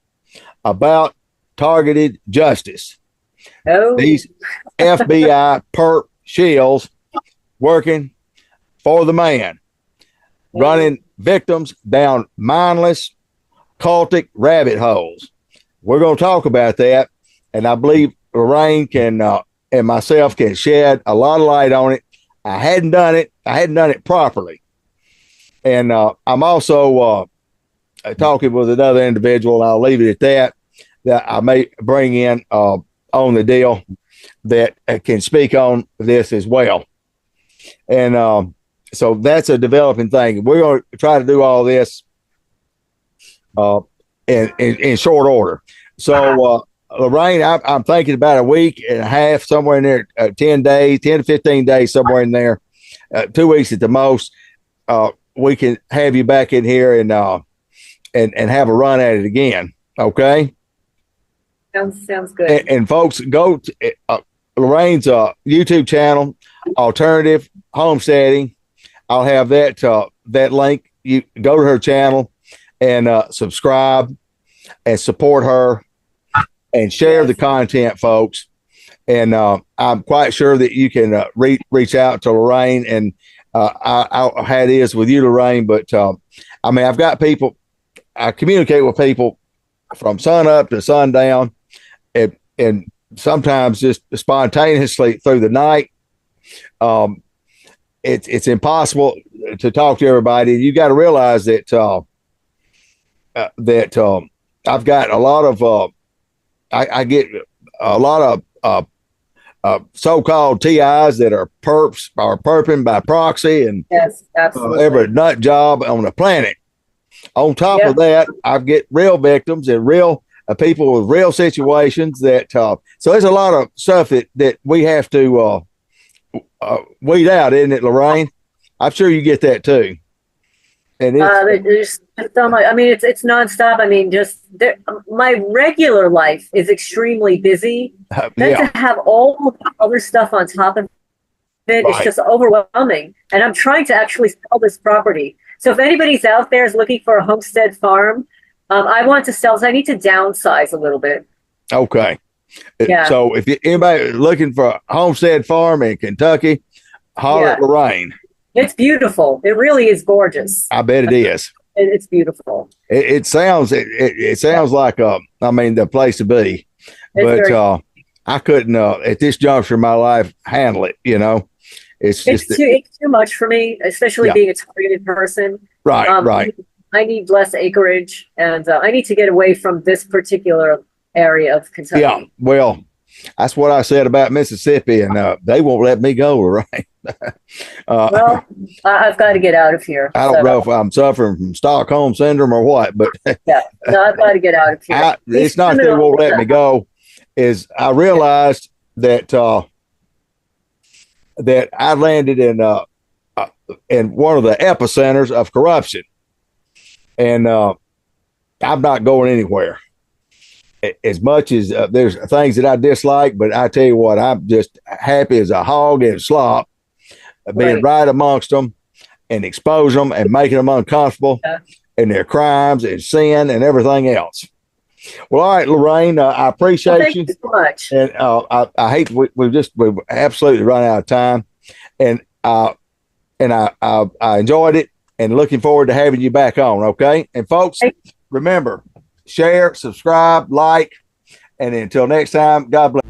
about targeted justice. Oh. These FBI perp shills working for the man, running victims down mindless, cultic rabbit holes. We're going to talk about that, and I believe Lorraine can and myself can shed a lot of light on it. I hadn't done it properly. And I'm also talking with another individual, and I'll leave it at that I may bring in on the deal that can speak on this as well. And so that's a developing thing. We're going to try to do all this in short order. So, Lorraine, I'm thinking about a week and a half, somewhere in there, 10 to 15 days, somewhere in there, 2 weeks at the most. We can have you back in here and have a run at it again. Okay. Sounds good. And folks, go to Lorraine's YouTube channel, Alternative Homesteading. I'll have that link. You go to her channel and subscribe and support her and share the content, folks. And I'm quite sure that you can reach out to Lorraine, and I had is with you, Lorraine. But I mean, I've got people. I communicate with people from sun up to sundown, and sometimes just spontaneously through the night. It's impossible to talk to everybody. You got to realize that I've got a lot of I get a lot of so-called TIs that are perping by proxy, and yes, absolutely, every nut job on the planet. On top of that, I get real victims and real people with real situations that so there's a lot of stuff that we have to weed out, isn't it, Lorraine? I'm sure you get that too. And there's so much. I mean, it's nonstop. I mean, my regular life is extremely busy. Then to have all the other stuff on top of it, it's just overwhelming. And I'm trying to actually sell this property. So if anybody's out there is looking for a homestead farm, I want to sell. So I need to downsize a little bit. Okay. Yeah. So if anybody looking for a homestead farm in Kentucky, holler at Lorraine. It's beautiful. It really is gorgeous. I bet it is. It's beautiful. It sounds like I mean, the place to be. But I couldn't at this juncture in my life handle it. You know, it's too much for me, especially being a targeted person. Right, right. I need less acreage, and I need to get away from this particular area of Kentucky. Yeah, well, that's what I said about Mississippi, and they won't let me go, right? Well, I've got to get out of here. I don't know if I'm suffering from Stockholm syndrome or what, but yeah, no, I've got to get out of here. It's not that they won't let me go. Is I realized that that I landed in one of the epicenters of corruption, and I'm not going anywhere. As much as there's things that I dislike, but I tell you what, I'm just happy as a hog in slop, being right amongst them and expose them and making them uncomfortable and their crimes and sin and everything else. Well, all right, Lorraine, I appreciate thank you so much. And I hate we've absolutely run out of time, and I enjoyed it and looking forward to having you back on. Okay, and folks, remember, share, subscribe, like, and until next time, God bless.